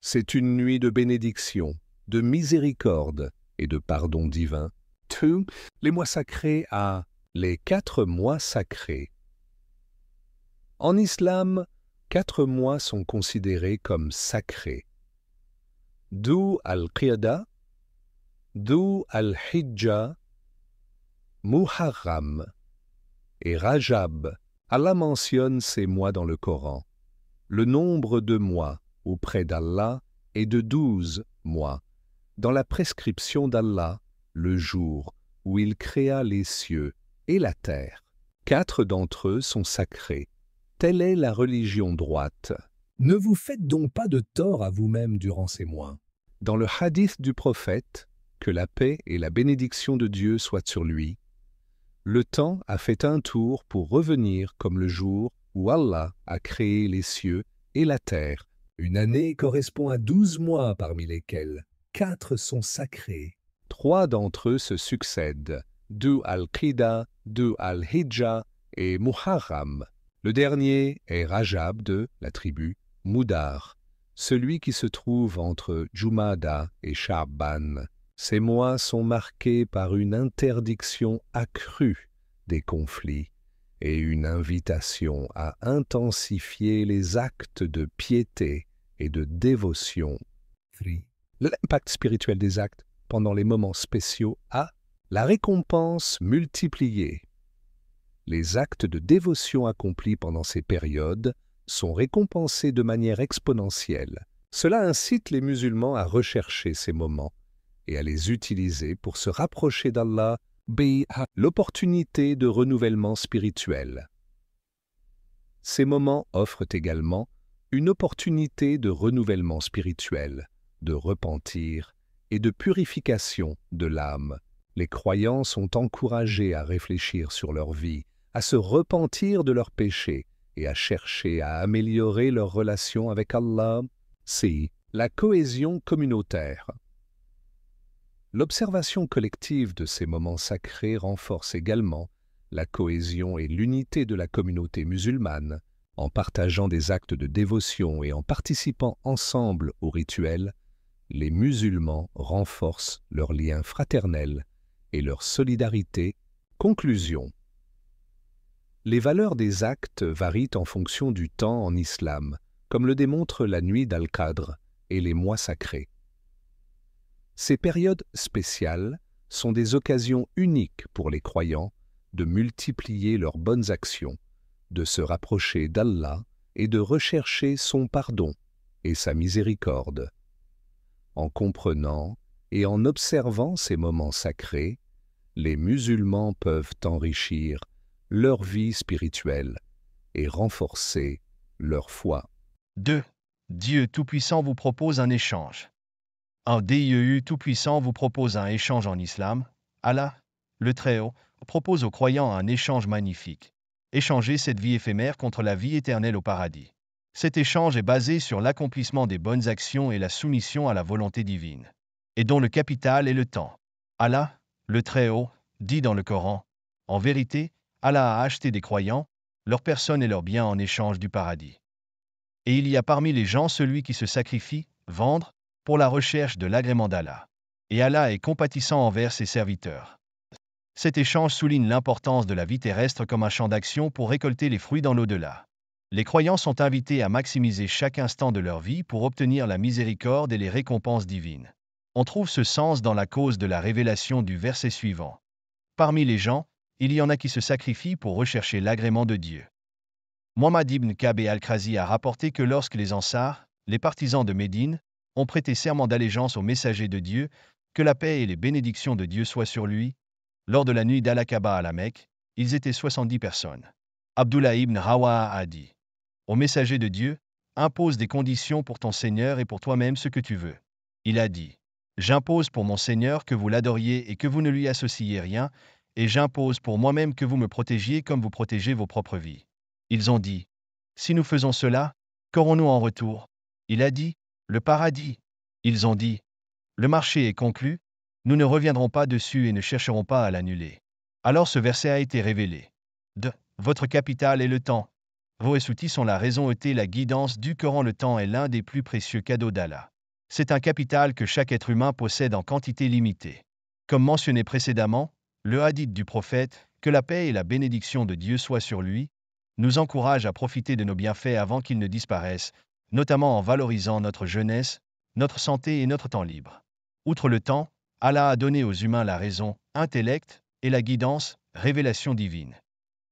C'est une nuit de bénédiction, de miséricorde et de pardon divin. 2. Les mois sacrés à les 4 mois sacrés. En islam, 4 mois sont considérés comme sacrés. Dhu al-Qiyada, Dhu al-Hijja, Muharram et Rajab. Allah mentionne ces mois dans le Coran. Le nombre de mois auprès d'Allah est de 12 mois. Dans la prescription d'Allah, le jour où il créa les cieux et la terre. 4 d'entre eux sont sacrés. Telle est la religion droite. Ne vous faites donc pas de tort à vous-même durant ces mois. Dans le hadith du prophète, que la paix et la bénédiction de Dieu soient sur lui, le temps a fait un tour pour revenir comme le jour où Allah a créé les cieux et la terre. Une année correspond à 12 mois parmi lesquels 4 sont sacrés. 3 d'entre eux se succèdent, Dhu al-Qida, Dhu al-Hijja et Muharram. Le dernier est Rajab de la tribu Moudar, celui qui se trouve entre Jumada et Sha'ban. Ces mois sont marqués par une interdiction accrue des conflits et une invitation à intensifier les actes de piété et de dévotion. 3. L'impact spirituel des actes pendant les moments spéciaux a la récompense multipliée. Les actes de dévotion accomplis pendant ces périodes sont récompensés de manière exponentielle. Cela incite les musulmans à rechercher ces moments et à les utiliser pour se rapprocher d'Allah, l'opportunité de renouvellement spirituel. Ces moments offrent également une opportunité de renouvellement spirituel, de repentir et de purification de l'âme. Les croyants sont encouragés à réfléchir sur leur vie, à se repentir de leurs péchés et à chercher à améliorer leur relation avec Allah. C'est la cohésion communautaire. L'observation collective de ces moments sacrés renforce également la cohésion et l'unité de la communauté musulmane. En partageant des actes de dévotion et en participant ensemble aux rituels, les musulmans renforcent leurs liens fraternels et leur solidarité. Conclusion. Les valeurs des actes varient en fonction du temps en islam, comme le démontre la nuit d'Al-Qadr et les mois sacrés. Ces périodes spéciales sont des occasions uniques pour les croyants de multiplier leurs bonnes actions, de se rapprocher d'Allah et de rechercher son pardon et sa miséricorde. En comprenant et en observant ces moments sacrés, les musulmans peuvent enrichir leur vie spirituelle et renforcer leur foi.
2. Dieu Tout-Puissant vous propose un échange. Un Dieu Tout-Puissant vous propose un échange en islam. Allah, le Très-Haut, propose aux croyants un échange magnifique. Échanger cette vie éphémère contre la vie éternelle au paradis. Cet échange est basé sur l'accomplissement des bonnes actions et la soumission à la volonté divine, et dont le capital est le temps. Allah, le Très-Haut, dit dans le Coran, « En vérité, Allah a acheté des croyants, leur personne et leurs biens en échange du paradis. Et il y a parmi les gens celui qui se sacrifie, vendre, pour la recherche de l'agrément d'Allah. Et Allah est compatissant envers ses serviteurs. » Cet échange souligne l'importance de la vie terrestre comme un champ d'action pour récolter les fruits dans l'au-delà. Les croyants sont invités à maximiser chaque instant de leur vie pour obtenir la miséricorde et les récompenses divines. On trouve ce sens dans la cause de la révélation du verset suivant. Parmi les gens, il y en a qui se sacrifient pour rechercher l'agrément de Dieu. Muhammad ibn Ka'b al-Krazi a rapporté que lorsque les Ansars, les partisans de Médine, ont prêté serment d'allégeance au messager de Dieu, que la paix et les bénédictions de Dieu soient sur lui, lors de la nuit d'Al-Aqaba à la Mecque, ils étaient 70 personnes. Abdullah ibn Rawaha a dit, « Au messager de Dieu, impose des conditions pour ton Seigneur et pour toi-même ce que tu veux. » Il a dit, « J'impose pour mon Seigneur que vous l'adoriez et que vous ne lui associez rien, et j'impose pour moi-même que vous me protégiez comme vous protégez vos propres vies. » Ils ont dit, « Si nous faisons cela, qu'aurons-nous en retour ?» Il a dit, « Le paradis. » Ils ont dit, « Le marché est conclu, nous ne reviendrons pas dessus et ne chercherons pas à l'annuler. » Alors ce verset a été révélé. Votre capital est le temps. Vos outils sont la raison et la guidance du Coran. Le temps est l'un des plus précieux cadeaux d'Allah. C'est un capital que chaque être humain possède en quantité limitée. Comme mentionné précédemment, le hadith du prophète, que la paix et la bénédiction de Dieu soient sur lui, nous encourage à profiter de nos bienfaits avant qu'ils ne disparaissent, notamment en valorisant notre jeunesse, notre santé et notre temps libre. Outre le temps, Allah a donné aux humains la raison, intellect, et la guidance, révélation divine.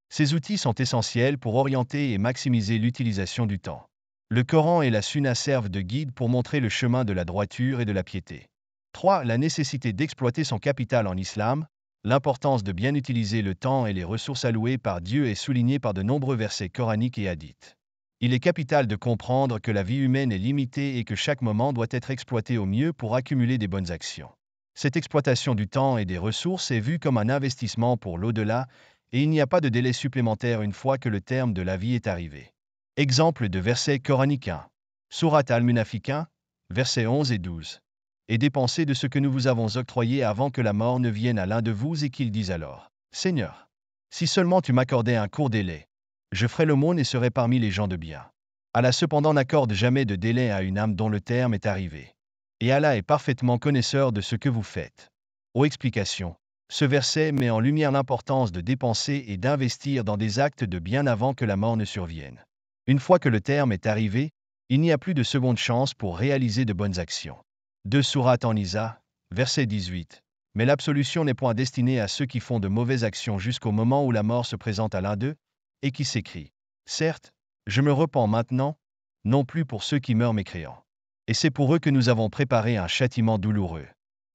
Ces outils sont essentiels pour orienter et maximiser l'utilisation du temps. Le Coran et la Sunna servent de guide pour montrer le chemin de la droiture et de la piété. 3. La nécessité d'exploiter son capital en islam. L'importance de bien utiliser le temps et les ressources allouées par Dieu est soulignée par de nombreux versets coraniques et hadiths. Il est capital de comprendre que la vie humaine est limitée et que chaque moment doit être exploité au mieux pour accumuler des bonnes actions. Cette exploitation du temps et des ressources est vue comme un investissement pour l'au-delà, et il n'y a pas de délai supplémentaire une fois que le terme de la vie est arrivé. Exemple de verset coranique 1. Surat al-Munafiqun, versets 11 et 12. Et dépensez de ce que nous vous avons octroyé avant que la mort ne vienne à l'un de vous et qu'il dise alors, « Seigneur, si seulement tu m'accordais un court délai, je ferais l'aumône et serais parmi les gens de bien. » Allah cependant n'accorde jamais de délai à une âme dont le terme est arrivé. Et Allah est parfaitement connaisseur de ce que vous faites. Aux explications. Ce verset met en lumière l'importance de dépenser et d'investir dans des actes de bien avant que la mort ne survienne. Une fois que le terme est arrivé, il n'y a plus de seconde chance pour réaliser de bonnes actions. 2 Surat An-Nisa, verset 18. Mais l'absolution n'est point destinée à ceux qui font de mauvaises actions jusqu'au moment où la mort se présente à l'un d'eux, et qui s'écrie, « Certes, je me repens maintenant, non plus pour ceux qui meurent mécréants. » Et c'est pour eux que nous avons préparé un châtiment douloureux.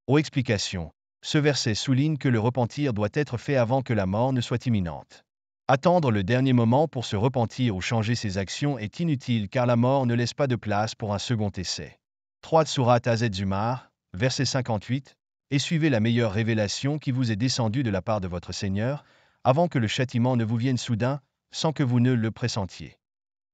Aux explications. Ce verset souligne que le repentir doit être fait avant que la mort ne soit imminente. Attendre le dernier moment pour se repentir ou changer ses actions est inutile car la mort ne laisse pas de place pour un second essai. 3 Surat Az-Zumar, verset 58, et suivez la meilleure révélation qui vous est descendue de la part de votre Seigneur, avant que le châtiment ne vous vienne soudain, sans que vous ne le pressentiez.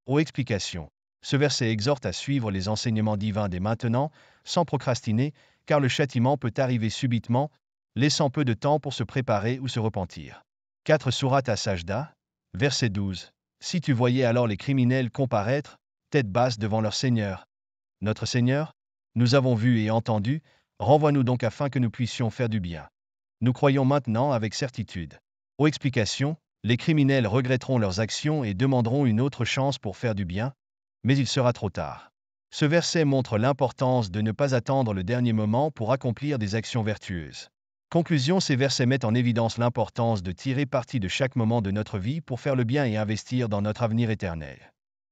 Aux explications. Ce verset exhorte à suivre les enseignements divins dès maintenant, sans procrastiner, car le châtiment peut arriver subitement, laissant peu de temps pour se préparer ou se repentir. 4 Surat As-Sajda, verset 12. Si tu voyais alors les criminels comparaître, tête basse devant leur Seigneur. Notre Seigneur, nous avons vu et entendu, renvoie-nous donc afin que nous puissions faire du bien. Nous croyons maintenant avec certitude. Aux explications, les criminels regretteront leurs actions et demanderont une autre chance pour faire du bien, mais il sera trop tard. Ce verset montre l'importance de ne pas attendre le dernier moment pour accomplir des actions vertueuses. Conclusion, ces versets mettent en évidence l'importance de tirer parti de chaque moment de notre vie pour faire le bien et investir dans notre avenir éternel.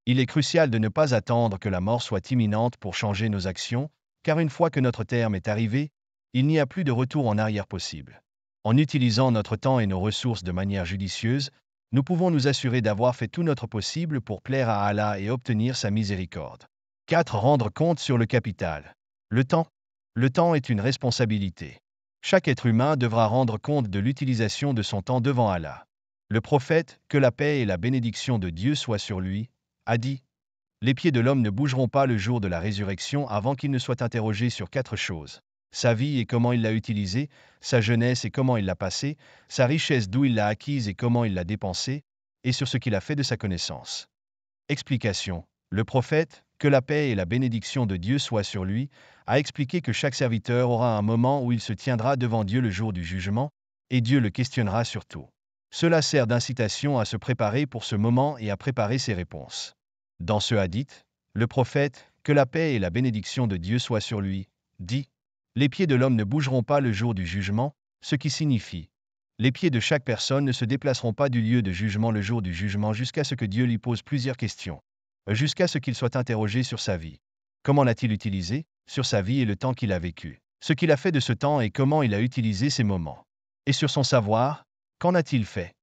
Il est crucial de ne pas attendre que la mort soit imminente pour changer nos actions, car une fois que notre terme est arrivé, il n'y a plus de retour en arrière possible. En utilisant notre temps et nos ressources de manière judicieuse, nous pouvons nous assurer d'avoir fait tout notre possible pour plaire à Allah et obtenir sa miséricorde. 4 Rendre compte sur le capital. Le temps. Le temps est une responsabilité. Chaque être humain devra rendre compte de l'utilisation de son temps devant Allah. Le prophète, que la paix et la bénédiction de Dieu soient sur lui, a dit « Les pieds de l'homme ne bougeront pas le jour de la résurrection avant qu'il ne soit interrogé sur 4 choses. Sa vie et comment il l'a utilisée, sa jeunesse et comment il l'a passée, sa richesse d'où il l'a acquise et comment il l'a dépensée, et sur ce qu'il a fait de sa connaissance. » Explication. Le prophète, que la paix et la bénédiction de Dieu soient sur lui, a expliqué que chaque serviteur aura un moment où il se tiendra devant Dieu le jour du jugement, et Dieu le questionnera sur tout. Cela sert d'incitation à se préparer pour ce moment et à préparer ses réponses. Dans ce hadith, le prophète, que la paix et la bénédiction de Dieu soient sur lui, dit « Les pieds de l'homme ne bougeront pas le jour du jugement », ce qui signifie « Les pieds de chaque personne ne se déplaceront pas du lieu de jugement le jour du jugement jusqu'à ce que Dieu lui pose plusieurs questions, jusqu'à ce qu'il soit interrogé sur sa vie. Comment l'a-t-il utilisé, sur sa vie et le temps qu'il a vécu, ce qu'il a fait de ce temps et comment il a utilisé ces moments. Et sur son savoir, qu'en a-t-il fait?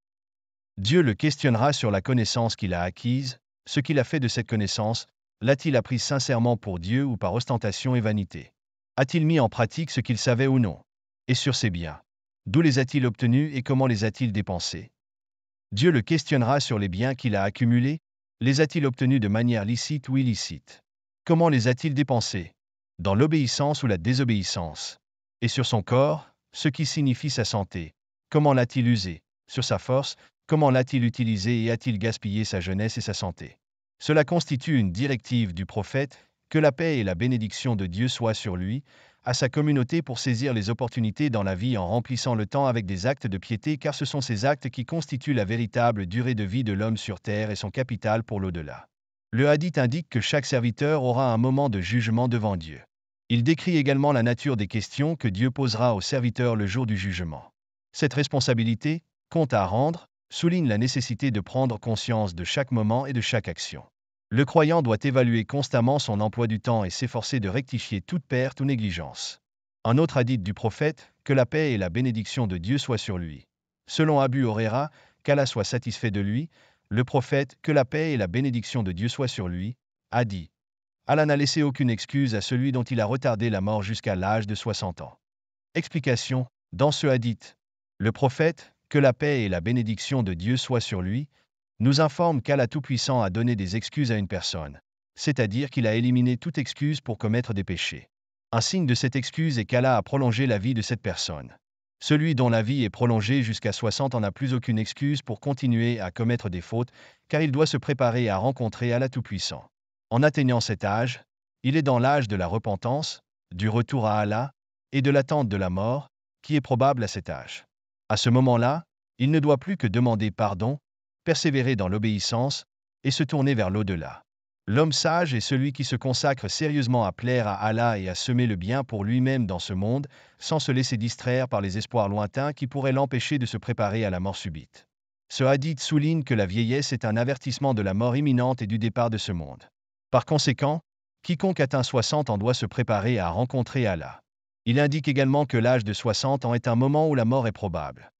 Dieu le questionnera sur la connaissance qu'il a acquise, ce qu'il a fait de cette connaissance, l'a-t-il appris sincèrement pour Dieu ou par ostentation et vanité? A-t-il mis en pratique ce qu'il savait ou non? Et sur ses biens, d'où les a-t-il obtenus et comment les a-t-il dépensés? Dieu le questionnera sur les biens qu'il a accumulés, les a-t-il obtenus de manière licite ou illicite? Comment les a-t-il dépensés? Dans l'obéissance ou la désobéissance? Et sur son corps, ce qui signifie sa santé, comment l'a-t-il usé? Sur sa force, comment l'a-t-il utilisé et a-t-il gaspillé sa jeunesse et sa santé? Cela constitue une directive du prophète, que la paix et la bénédiction de Dieu soient sur lui, à sa communauté pour saisir les opportunités dans la vie en remplissant le temps avec des actes de piété car ce sont ces actes qui constituent la véritable durée de vie de l'homme sur terre et son capital pour l'au-delà. Le hadith indique que chaque serviteur aura un moment de jugement devant Dieu. Il décrit également la nature des questions que Dieu posera aux serviteurs le jour du jugement. Cette responsabilité, compte à rendre, souligne la nécessité de prendre conscience de chaque moment et de chaque action. Le croyant doit évaluer constamment son emploi du temps et s'efforcer de rectifier toute perte ou négligence. Un autre hadith du prophète, que la paix et la bénédiction de Dieu soient sur lui. Selon Abu Huraira, qu'Allah soit satisfait de lui, le prophète, que la paix et la bénédiction de Dieu soient sur lui, a dit « Allah n'a laissé aucune excuse à celui dont il a retardé la mort jusqu'à l'âge de 60 ans. » Explication. Dans ce hadith, le prophète, que la paix et la bénédiction de Dieu soient sur lui, nous informe qu'Allah Tout-Puissant a donné des excuses à une personne, c'est-à-dire qu'il a éliminé toute excuse pour commettre des péchés. Un signe de cette excuse est qu'Allah a prolongé la vie de cette personne. Celui dont la vie est prolongée jusqu'à 60 ans n'a plus aucune excuse pour continuer à commettre des fautes, car il doit se préparer à rencontrer Allah Tout-Puissant. En atteignant cet âge, il est dans l'âge de la repentance, du retour à Allah, et de l'attente de la mort, qui est probable à cet âge. À ce moment-là, il ne doit plus que demander pardon, persévérer dans l'obéissance, et se tourner vers l'au-delà. L'homme sage est celui qui se consacre sérieusement à plaire à Allah et à semer le bien pour lui-même dans ce monde, sans se laisser distraire par les espoirs lointains qui pourraient l'empêcher de se préparer à la mort subite. Ce hadith souligne que la vieillesse est un avertissement de la mort imminente et du départ de ce monde. Par conséquent, quiconque atteint 60 ans doit se préparer à rencontrer Allah. Il indique également que l'âge de 60 ans est un moment où la mort est probable.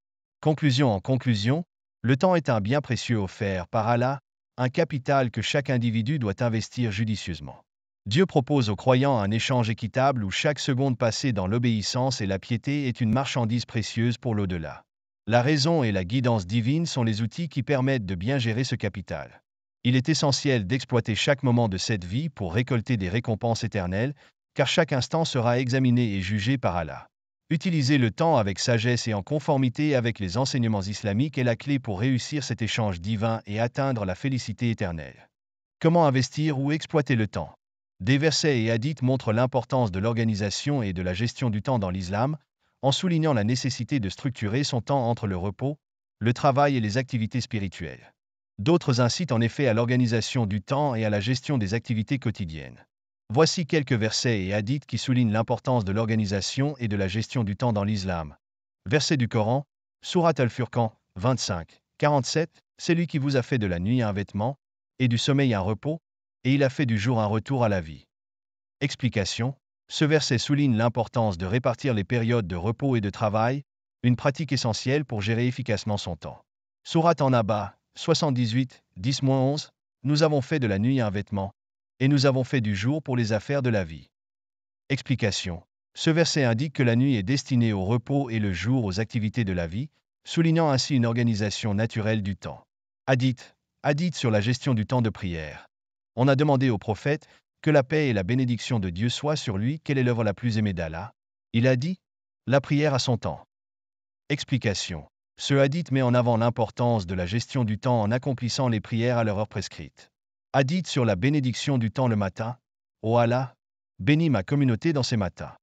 Conclusion. En conclusion, Le temps est un bien précieux offert par Allah, un capital que chaque individu doit investir judicieusement. Dieu propose aux croyants un échange équitable où chaque seconde passée dans l'obéissance et la piété est une marchandise précieuse pour l'au-delà. La raison et la guidance divine sont les outils qui permettent de bien gérer ce capital. Il est essentiel d'exploiter chaque moment de cette vie pour récolter des récompenses éternelles, car chaque instant sera examiné et jugé par Allah. Utiliser le temps avec sagesse et en conformité avec les enseignements islamiques est la clé pour réussir cet échange divin et atteindre la félicité éternelle. Comment investir ou exploiter le temps? Des versets et hadiths montrent l'importance de l'organisation et de la gestion du temps dans l'islam, en soulignant la nécessité de structurer son temps entre le repos, le travail et les activités spirituelles. D'autres incitent en effet à l'organisation du temps et à la gestion des activités quotidiennes. Voici quelques versets et hadiths qui soulignent l'importance de l'organisation et de la gestion du temps dans l'islam. Verset du Coran, Surat al-Furqan, 25, 47, c'est lui qui vous a fait de la nuit un vêtement, et du sommeil un repos, et il a fait du jour un retour à la vie. Explication. Ce verset souligne l'importance de répartir les périodes de repos et de travail, une pratique essentielle pour gérer efficacement son temps. Surat An-Naba, 78, 10-11, nous avons fait de la nuit un vêtement, et nous avons fait du jour pour les affaires de la vie. Explication. Ce verset indique que la nuit est destinée au repos et le jour aux activités de la vie, soulignant ainsi une organisation naturelle du temps. Hadith. Hadith sur la gestion du temps de prière. On a demandé au prophète que la paix et la bénédiction de Dieu soient sur lui, quelle est l'œuvre la plus aimée d'Allah? Il a dit, la prière à son temps. Explication. Ce hadith met en avant l'importance de la gestion du temps en accomplissant les prières à leur heure prescrite. Hadith sur la bénédiction du temps le matin. Ô Allah, bénis ma communauté dans ces matins.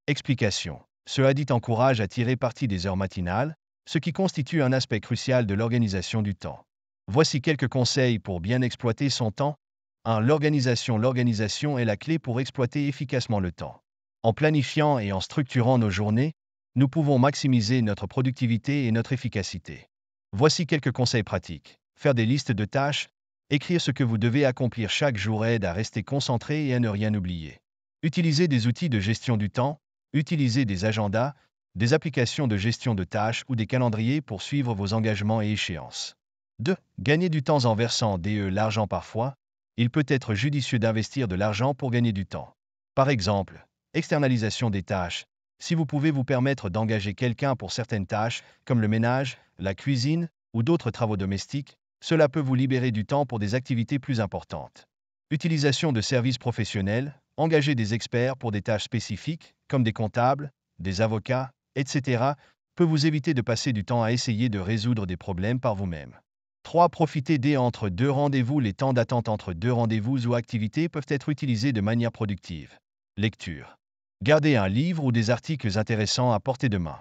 Explication. Ce hadith encourage à tirer parti des heures matinales, ce qui constitue un aspect crucial de l'organisation du temps. Voici quelques conseils pour bien exploiter son temps. 1. L'organisation est la clé pour exploiter efficacement le temps. En planifiant et en structurant nos journées, nous pouvons maximiser notre productivité et notre efficacité. Voici quelques conseils pratiques. Faire des listes de tâches, écrire ce que vous devez accomplir chaque jour aide à rester concentré et à ne rien oublier. Utiliser des outils de gestion du temps, utiliser des agendas, des applications de gestion de tâches ou des calendriers pour suivre vos engagements et échéances. 2. Gagner du temps en versant l'argent parfois. Il peut être judicieux d'investir de l'argent pour gagner du temps. Par exemple, externalisation des tâches. Si vous pouvez vous permettre d'engager quelqu'un pour certaines tâches, comme le ménage, la cuisine ou d'autres travaux domestiques, cela peut vous libérer du temps pour des activités plus importantes. Utilisation de services professionnels. Engager des experts pour des tâches spécifiques, comme des comptables, des avocats, etc., peut vous éviter de passer du temps à essayer de résoudre des problèmes par vous-même. 3. Profiter des entre deux rendez-vous. Les temps d'attente entre deux rendez-vous ou activités peuvent être utilisés de manière productive. Lecture. Gardez un livre ou des articles intéressants à portée de main.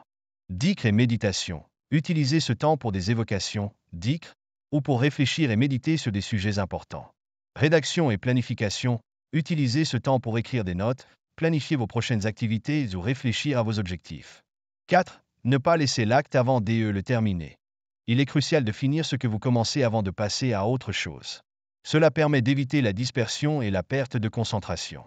Dhikr et méditation. Utilisez ce temps pour des évocations, dhikr, ou pour réfléchir et méditer sur des sujets importants. Rédaction et planification. Utilisez ce temps pour écrire des notes, planifier vos prochaines activités ou réfléchir à vos objectifs. 4. Ne pas laisser l'acte avant de le terminer. Il est crucial de finir ce que vous commencez avant de passer à autre chose. Cela permet d'éviter la dispersion et la perte de concentration.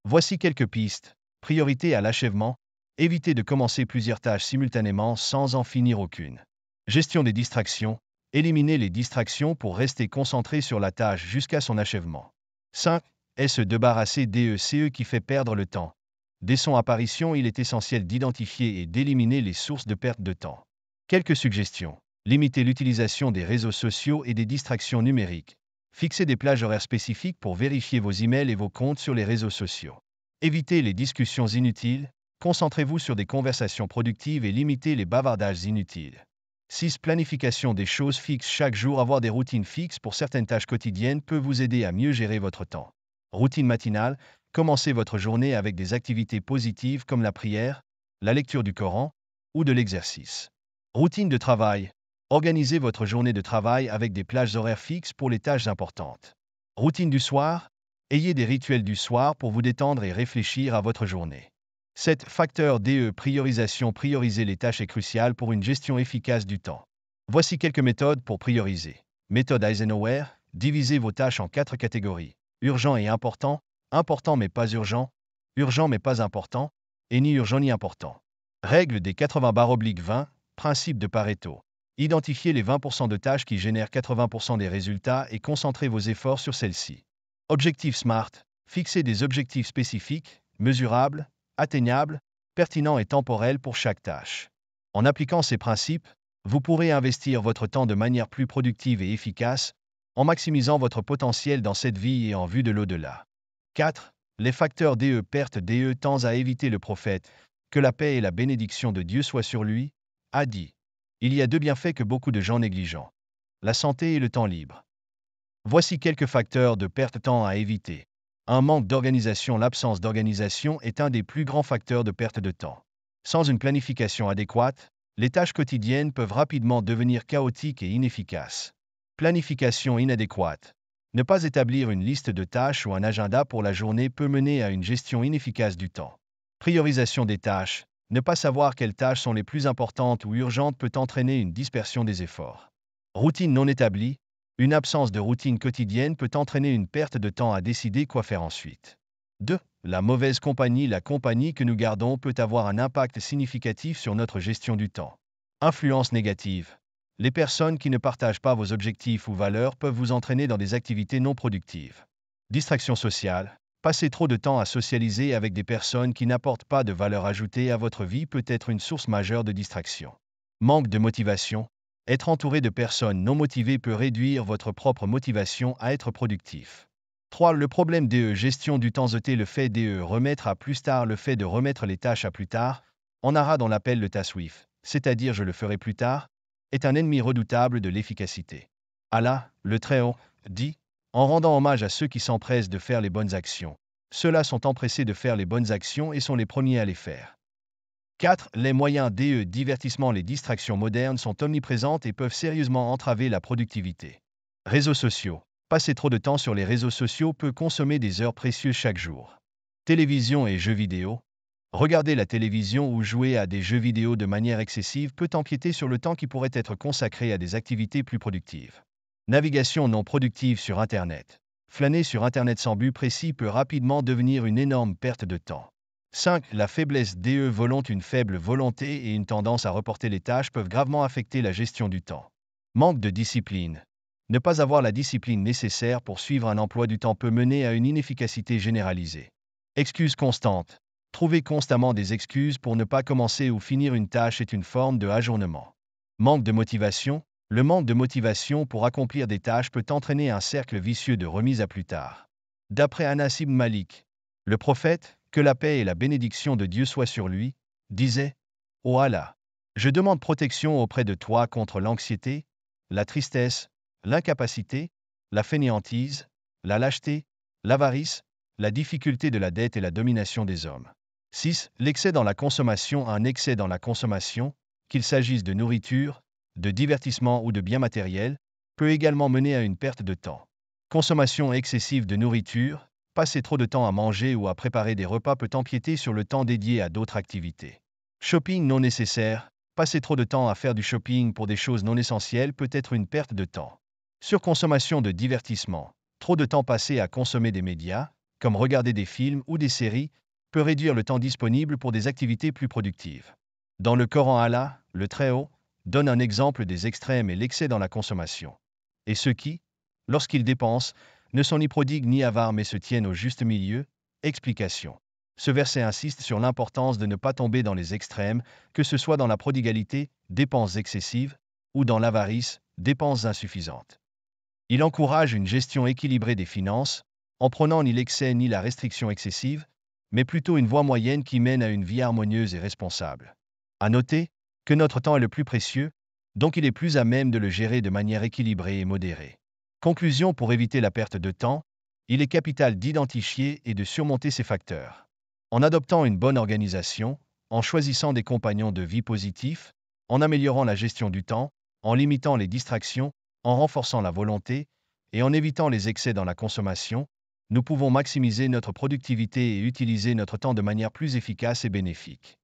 Voici quelques pistes. Priorité à l'achèvement. Évitez de commencer plusieurs tâches simultanément sans en finir aucune. Gestion des distractions. Éliminez les distractions pour rester concentré sur la tâche jusqu'à son achèvement. 5. Se débarrasser des ce qui fait perdre le temps. Dès son apparition, il est essentiel d'identifier et d'éliminer les sources de perte de temps. Quelques suggestions. Limitez l'utilisation des réseaux sociaux et des distractions numériques. Fixez des plages horaires spécifiques pour vérifier vos emails et vos comptes sur les réseaux sociaux. Évitez les discussions inutiles. Concentrez-vous sur des conversations productives et limitez les bavardages inutiles. 6. Planification des choses fixes. Chaque jour, avoir des routines fixes pour certaines tâches quotidiennes peut vous aider à mieux gérer votre temps. Routine matinale. Commencez votre journée avec des activités positives comme la prière, la lecture du Coran ou de l'exercice. Routine de travail. Organisez votre journée de travail avec des plages horaires fixes pour les tâches importantes. Routine du soir. Ayez des rituels du soir pour vous détendre et réfléchir à votre journée. 7. Facteur de priorisation. Prioriser les tâches est crucial pour une gestion efficace du temps. Voici quelques méthodes pour prioriser. Méthode Eisenhower. Divisez vos tâches en 4 catégories. Urgent et important, important mais pas urgent mais pas important, et ni urgent ni important. Règle des 80/20, principe de Pareto. Identifiez les 20% de tâches qui génèrent 80% des résultats et concentrez vos efforts sur celles-ci. Objectif SMART. Fixez des objectifs spécifiques, mesurables, atteignables, pertinents et temporels pour chaque tâche. En appliquant ces principes, vous pourrez investir votre temps de manière plus productive et efficace, en maximisant votre potentiel dans cette vie et en vue de l'au-delà. 4. Les facteurs DE. Perte DE. Tend à éviter le prophète, que la paix et la bénédiction de Dieu soient sur lui, a dit. Il y a deux bienfaits que beaucoup de gens négligent. La santé et le temps libre. Voici quelques facteurs de perte de temps à éviter. Un manque d'organisation. L'absence d'organisation est un des plus grands facteurs de perte de temps. Sans une planification adéquate, les tâches quotidiennes peuvent rapidement devenir chaotiques et inefficaces. Planification inadéquate. Ne pas établir une liste de tâches ou un agenda pour la journée peut mener à une gestion inefficace du temps. Priorisation des tâches. Ne pas savoir quelles tâches sont les plus importantes ou urgentes peut entraîner une dispersion des efforts. Routine non établie. Une absence de routine quotidienne peut entraîner une perte de temps à décider quoi faire ensuite. 2. La mauvaise compagnie. La compagnie que nous gardons peut avoir un impact significatif sur notre gestion du temps. Influence négative. Les personnes qui ne partagent pas vos objectifs ou valeurs peuvent vous entraîner dans des activités non productives. Distraction sociale. Passer trop de temps à socialiser avec des personnes qui n'apportent pas de valeur ajoutée à votre vie peut être une source majeure de distraction. Manque de motivation. Être entouré de personnes non motivées peut réduire votre propre motivation à être productif. 3. Le problème DE. Gestion du temps. Le fait DE. Remettre à plus tard. Le fait de remettre les tâches à plus tard, en arabe on l'appelle le taswif, c'est-à-dire je le ferai plus tard, est un ennemi redoutable de l'efficacité. Allah, le Très-Haut, dit, en rendant hommage à ceux qui s'empressent de faire les bonnes actions. Ceux-là sont empressés de faire les bonnes actions et sont les premiers à les faire. 4. Les moyens DE. Divertissement. Les distractions modernes sont omniprésentes et peuvent sérieusement entraver la productivité. Réseaux sociaux. Passer trop de temps sur les réseaux sociaux peut consommer des heures précieuses chaque jour. Télévision et jeux vidéo. Regarder la télévision ou jouer à des jeux vidéo de manière excessive peut empiéter sur le temps qui pourrait être consacré à des activités plus productives. Navigation non productive sur Internet. Flâner sur Internet sans but précis peut rapidement devenir une énorme perte de temps. 5. La faiblesse DE. Une faible volonté et une tendance à reporter les tâches peuvent gravement affecter la gestion du temps. Manque de discipline. Ne pas avoir la discipline nécessaire pour suivre un emploi du temps peut mener à une inefficacité généralisée. Excuses constantes. Trouver constamment des excuses pour ne pas commencer ou finir une tâche est une forme de ajournement. Manque de motivation. Le manque de motivation pour accomplir des tâches peut entraîner un cercle vicieux de remise à plus tard. D'après Anas ibn Malik, le prophète, que la paix et la bénédiction de Dieu soient sur lui, disait « Ô Allah, je demande protection auprès de toi contre l'anxiété, la tristesse, l'incapacité, la fainéantise, la lâcheté, l'avarice, la difficulté de la dette et la domination des hommes. » 6. L'excès dans la consommation. Un excès dans la consommation, qu'il s'agisse de nourriture, de divertissement ou de biens matériels, peut également mener à une perte de temps. Consommation excessive de nourriture. Passer trop de temps à manger ou à préparer des repas peut empiéter sur le temps dédié à d'autres activités. Shopping non nécessaire. Passer trop de temps à faire du shopping pour des choses non essentielles peut être une perte de temps. Surconsommation de divertissement. Trop de temps passé à consommer des médias, comme regarder des films ou des séries, peut réduire le temps disponible pour des activités plus productives. Dans le Coran, Allah, le Très-Haut, donne un exemple des extrêmes et l'excès dans la consommation. Et ceux qui, lorsqu'ils dépensent, ne sont ni prodigues ni avares mais se tiennent au juste milieu. Explication. Ce verset insiste sur l'importance de ne pas tomber dans les extrêmes, que ce soit dans la prodigalité, dépenses excessives, ou dans l'avarice, dépenses insuffisantes. Il encourage une gestion équilibrée des finances, en prenant ni l'excès ni la restriction excessive, mais plutôt une voie moyenne qui mène à une vie harmonieuse et responsable. À noter que notre temps est le plus précieux, donc il est plus à même de le gérer de manière équilibrée et modérée. Conclusion. Pour éviter la perte de temps, il est capital d'identifier et de surmonter ces facteurs. En adoptant une bonne organisation, en choisissant des compagnons de vie positifs, en améliorant la gestion du temps, en limitant les distractions, en renforçant la volonté et en évitant les excès dans la consommation, nous pouvons maximiser notre productivité et utiliser notre temps de manière plus efficace et bénéfique.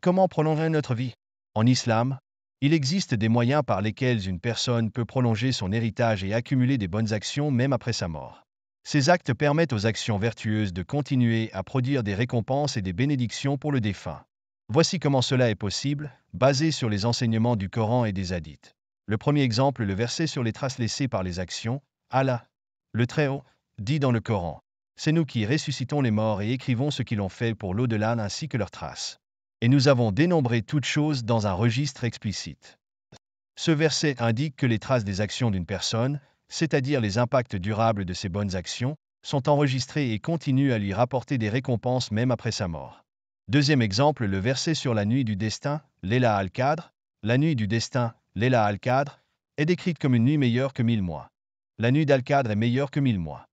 Comment prolonger notre vie? En islam, il existe des moyens par lesquels une personne peut prolonger son héritage et accumuler des bonnes actions même après sa mort. Ces actes permettent aux actions vertueuses de continuer à produire des récompenses et des bénédictions pour le défunt. Voici comment cela est possible, basé sur les enseignements du Coran et des hadiths. Le premier exemple, le verset sur les traces laissées par les actions. Allah, le Très-Haut, dit dans le Coran: c'est nous qui ressuscitons les morts et écrivons ce qu'ils ont fait pour l'au-delà ainsi que leurs traces. Et nous avons dénombré toutes choses dans un registre explicite. Ce verset indique que les traces des actions d'une personne, c'est-à-dire les impacts durables de ses bonnes actions, sont enregistrées et continuent à lui rapporter des récompenses même après sa mort. Deuxième exemple, le verset sur la nuit du destin, Layla al-Qadr. La nuit du destin, Layla al-Qadr, est décrite comme une nuit meilleure que 1000 mois. La nuit d'al-Qadr est meilleure que 1000 mois.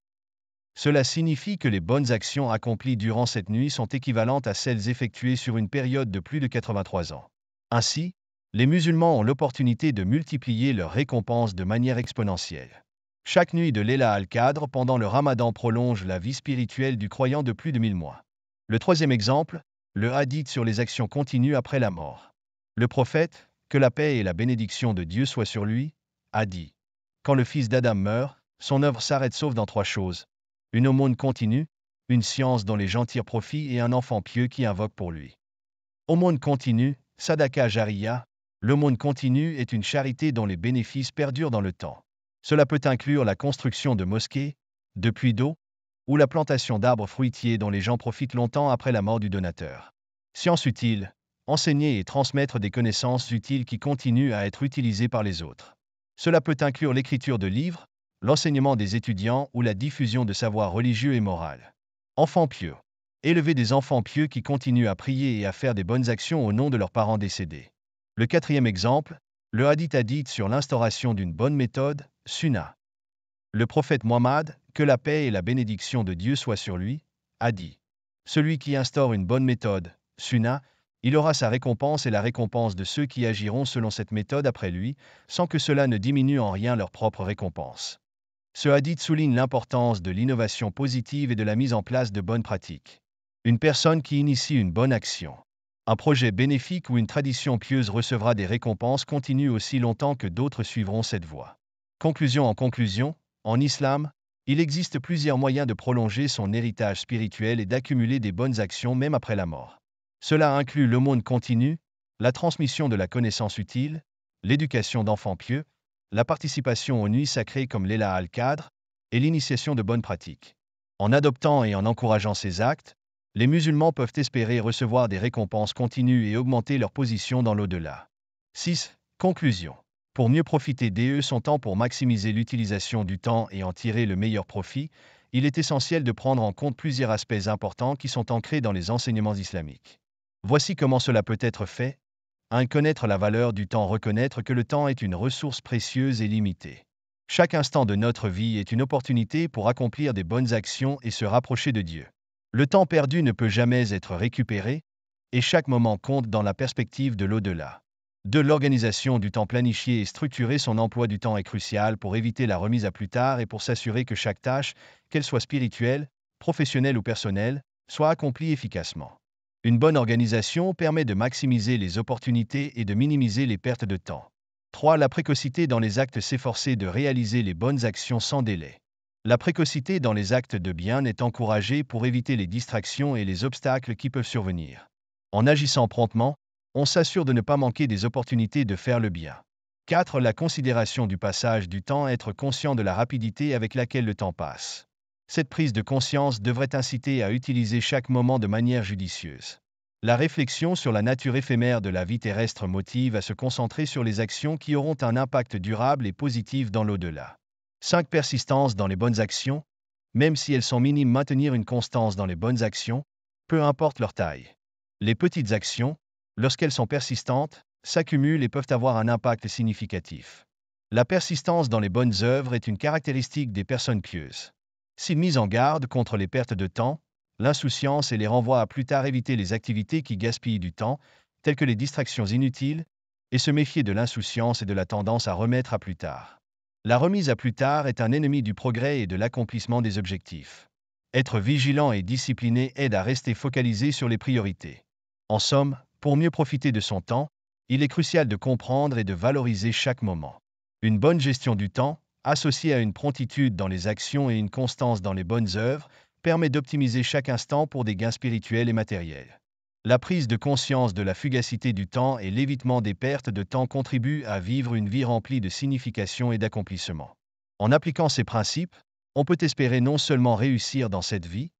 Cela signifie que les bonnes actions accomplies durant cette nuit sont équivalentes à celles effectuées sur une période de plus de 83 ans. Ainsi, les musulmans ont l'opportunité de multiplier leurs récompenses de manière exponentielle. Chaque nuit de Layla al-Qadr pendant le Ramadan prolonge la vie spirituelle du croyant de plus de 1000 mois. Le troisième exemple, le hadith sur les actions continues après la mort. Le prophète, que la paix et la bénédiction de Dieu soient sur lui, a dit: quand le fils d'Adam meurt, son œuvre s'arrête sauf dans 3 choses: une aumône continue, une science dont les gens tirent profit et un enfant pieux qui invoque pour lui. Aumône continue, Sadaka Jariya. L'aumône continue est une charité dont les bénéfices perdurent dans le temps. Cela peut inclure la construction de mosquées, de puits d'eau, ou la plantation d'arbres fruitiers dont les gens profitent longtemps après la mort du donateur. Science utile, enseigner et transmettre des connaissances utiles qui continuent à être utilisées par les autres. Cela peut inclure l'écriture de livres, l'enseignement des étudiants ou la diffusion de savoirs religieux et moraux. Enfants pieux. Élever des enfants pieux qui continuent à prier et à faire des bonnes actions au nom de leurs parents décédés. Le quatrième exemple, le hadith sur l'instauration d'une bonne méthode, Sunnah. Le prophète Muhammad, que la paix et la bénédiction de Dieu soient sur lui, a dit: celui qui instaure une bonne méthode, Sunnah, il aura sa récompense et la récompense de ceux qui agiront selon cette méthode après lui, sans que cela ne diminue en rien leur propre récompense. Ce hadith souligne l'importance de l'innovation positive et de la mise en place de bonnes pratiques. Une personne qui initie une bonne action, un projet bénéfique ou une tradition pieuse recevra des récompenses continues aussi longtemps que d'autres suivront cette voie. Conclusion en conclusion, en islam, il existe plusieurs moyens de prolonger son héritage spirituel et d'accumuler des bonnes actions même après la mort. Cela inclut l'aumône continue, la transmission de la connaissance utile, l'éducation d'enfants pieux, la participation aux nuits sacrées comme Layla al-Qadr, et l'initiation de bonnes pratiques. En adoptant et en encourageant ces actes, les musulmans peuvent espérer recevoir des récompenses continues et augmenter leur position dans l'au-delà. 6. Conclusion. Pour mieux profiter de son temps pour maximiser l'utilisation du temps et en tirer le meilleur profit, il est essentiel de prendre en compte plusieurs aspects importants qui sont ancrés dans les enseignements islamiques. Voici comment cela peut être fait. 1. Connaître la valeur du temps. Reconnaître que le temps est une ressource précieuse et limitée. Chaque instant de notre vie est une opportunité pour accomplir des bonnes actions et se rapprocher de Dieu. Le temps perdu ne peut jamais être récupéré, et chaque moment compte dans la perspective de l'au-delà. 2. L'organisation du temps. Planifier et structurer son emploi du temps est crucial pour éviter la remise à plus tard et pour s'assurer que chaque tâche, qu'elle soit spirituelle, professionnelle ou personnelle, soit accomplie efficacement. Une bonne organisation permet de maximiser les opportunités et de minimiser les pertes de temps. 3. La précocité dans les actes. S'efforcer de réaliser les bonnes actions sans délai. La précocité dans les actes de bien est encouragée pour éviter les distractions et les obstacles qui peuvent survenir. En agissant promptement, on s'assure de ne pas manquer des opportunités de faire le bien. 4. La considération du passage du temps. Être conscient de la rapidité avec laquelle le temps passe. Cette prise de conscience devrait inciter à utiliser chaque moment de manière judicieuse. La réflexion sur la nature éphémère de la vie terrestre motive à se concentrer sur les actions qui auront un impact durable et positif dans l'au-delà. 5. Persistance dans les bonnes actions. Même si elles sont minimes, maintenir une constance dans les bonnes actions, peu importe leur taille. Les petites actions, lorsqu'elles sont persistantes, s'accumulent et peuvent avoir un impact significatif. La persistance dans les bonnes œuvres est une caractéristique des personnes pieuses. Si mise en garde contre les pertes de temps, l'insouciance et les renvois à plus tard. Éviter les activités qui gaspillent du temps, telles que les distractions inutiles, et se méfier de l'insouciance et de la tendance à remettre à plus tard. La remise à plus tard est un ennemi du progrès et de l'accomplissement des objectifs. Être vigilant et discipliné aide à rester focalisé sur les priorités. En somme, pour mieux profiter de son temps, il est crucial de comprendre et de valoriser chaque moment. Une bonne gestion du temps, associée à une promptitude dans les actions et une constance dans les bonnes œuvres, permet d'optimiser chaque instant pour des gains spirituels et matériels. La prise de conscience de la fugacité du temps et l'évitement des pertes de temps contribuent à vivre une vie remplie de signification et d'accomplissement. En appliquant ces principes, on peut espérer non seulement réussir dans cette vie,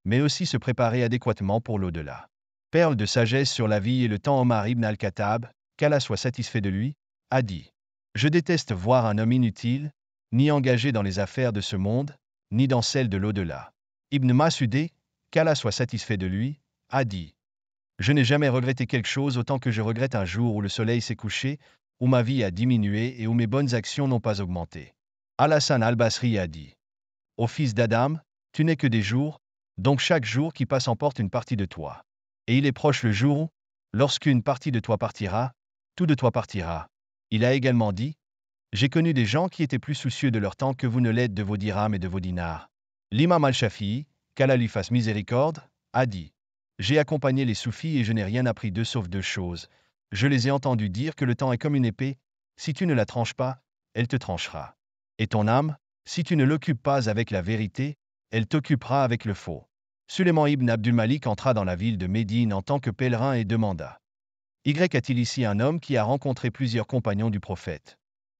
mais aussi se préparer adéquatement pour l'au-delà. Perle de sagesse sur la vie et le temps. Omar ibn al-Khattab, qu'Allah soit satisfait de lui, a dit « Je déteste voir un homme inutile, ni engagé dans les affaires de ce monde, ni dans celles de l'au-delà. » Ibn Mas'ud, qu'Allah soit satisfait de lui, a dit « Je n'ai jamais regretté quelque chose autant que je regrette un jour où le soleil s'est couché, où ma vie a diminué et où mes bonnes actions n'ont pas augmenté. » Al-Hassan al-Basri a dit « Ô fils d'Adam, tu n'es que des jours, donc chaque jour qui passe emporte une partie de toi. Et il est proche le jour où, lorsqu'une partie de toi partira, tout de toi partira. » Il a également dit « J'ai connu des gens qui étaient plus soucieux de leur temps que vous ne l'êtes de vos dirhams et de vos dinars. » L'imam al-Shafi'i, qu'Allah lui fasse miséricorde, a dit « J'ai accompagné les soufis et je n'ai rien appris d'eux sauf deux choses. Je les ai entendus dire que le temps est comme une épée, si tu ne la tranches pas, elle te tranchera. Et ton âme, si tu ne l'occupes pas avec la vérité, elle t'occupera avec le faux. » Sulayman ibn Abdul Malik entra dans la ville de Médine en tant que pèlerin et demanda « Y a-t-il ici un homme qui a rencontré plusieurs compagnons du prophète ?»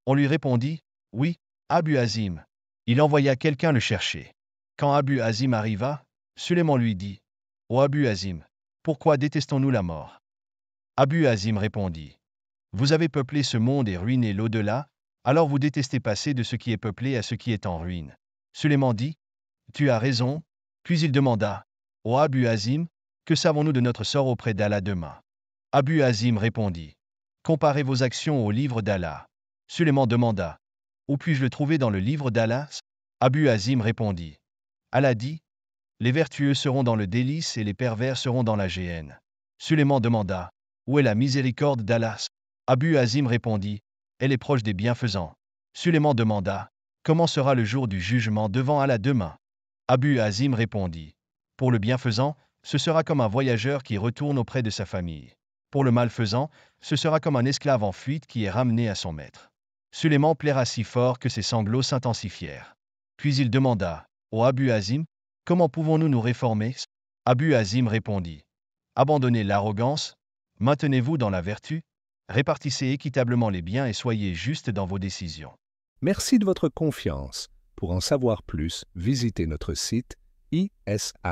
On lui répondit « Oui, Abu Azim. » Il envoya quelqu'un le chercher. Quand Abu Azim arriva, Sulayman lui dit « Ô Abu Azim, pourquoi détestons-nous la mort ?» Abu Azim répondit « Vous avez peuplé ce monde et ruiné l'au-delà, alors vous détestez passer de ce qui est peuplé à ce qui est en ruine. » Sulayman dit « Tu as raison. » Puis il demanda « Ô Abu Azim, que savons-nous de notre sort auprès d'Allah demain ?» Abu Azim répondit « Comparez vos actions au livre d'Allah. » Sulayman demanda « Où puis-je le trouver dans le livre d'Allah ?» Abu Azim répondit « Allah dit « Les vertueux seront dans le délice et les pervers seront dans la géhenne. » Sulayman demanda « Où est la miséricorde d'Allah ?» Abu Azim répondit « Elle est proche des bienfaisants. » Sulayman demanda « Comment sera le jour du jugement devant Allah demain ?» Abu Azim répondit « Pour le bienfaisant, ce sera comme un voyageur qui retourne auprès de sa famille. Pour le malfaisant, ce sera comme un esclave en fuite qui est ramené à son maître. » Sulayman plaira si fort que ses sanglots s'intensifièrent. Puis il demanda « Ô Abu Azim, comment pouvons-nous nous réformer ?» Abu Azim répondit « Abandonnez l'arrogance, maintenez-vous dans la vertu, répartissez équitablement les biens et soyez juste dans vos décisions. »
Merci de votre confiance. Pour en savoir plus, visitez notre site ishnédition.fr.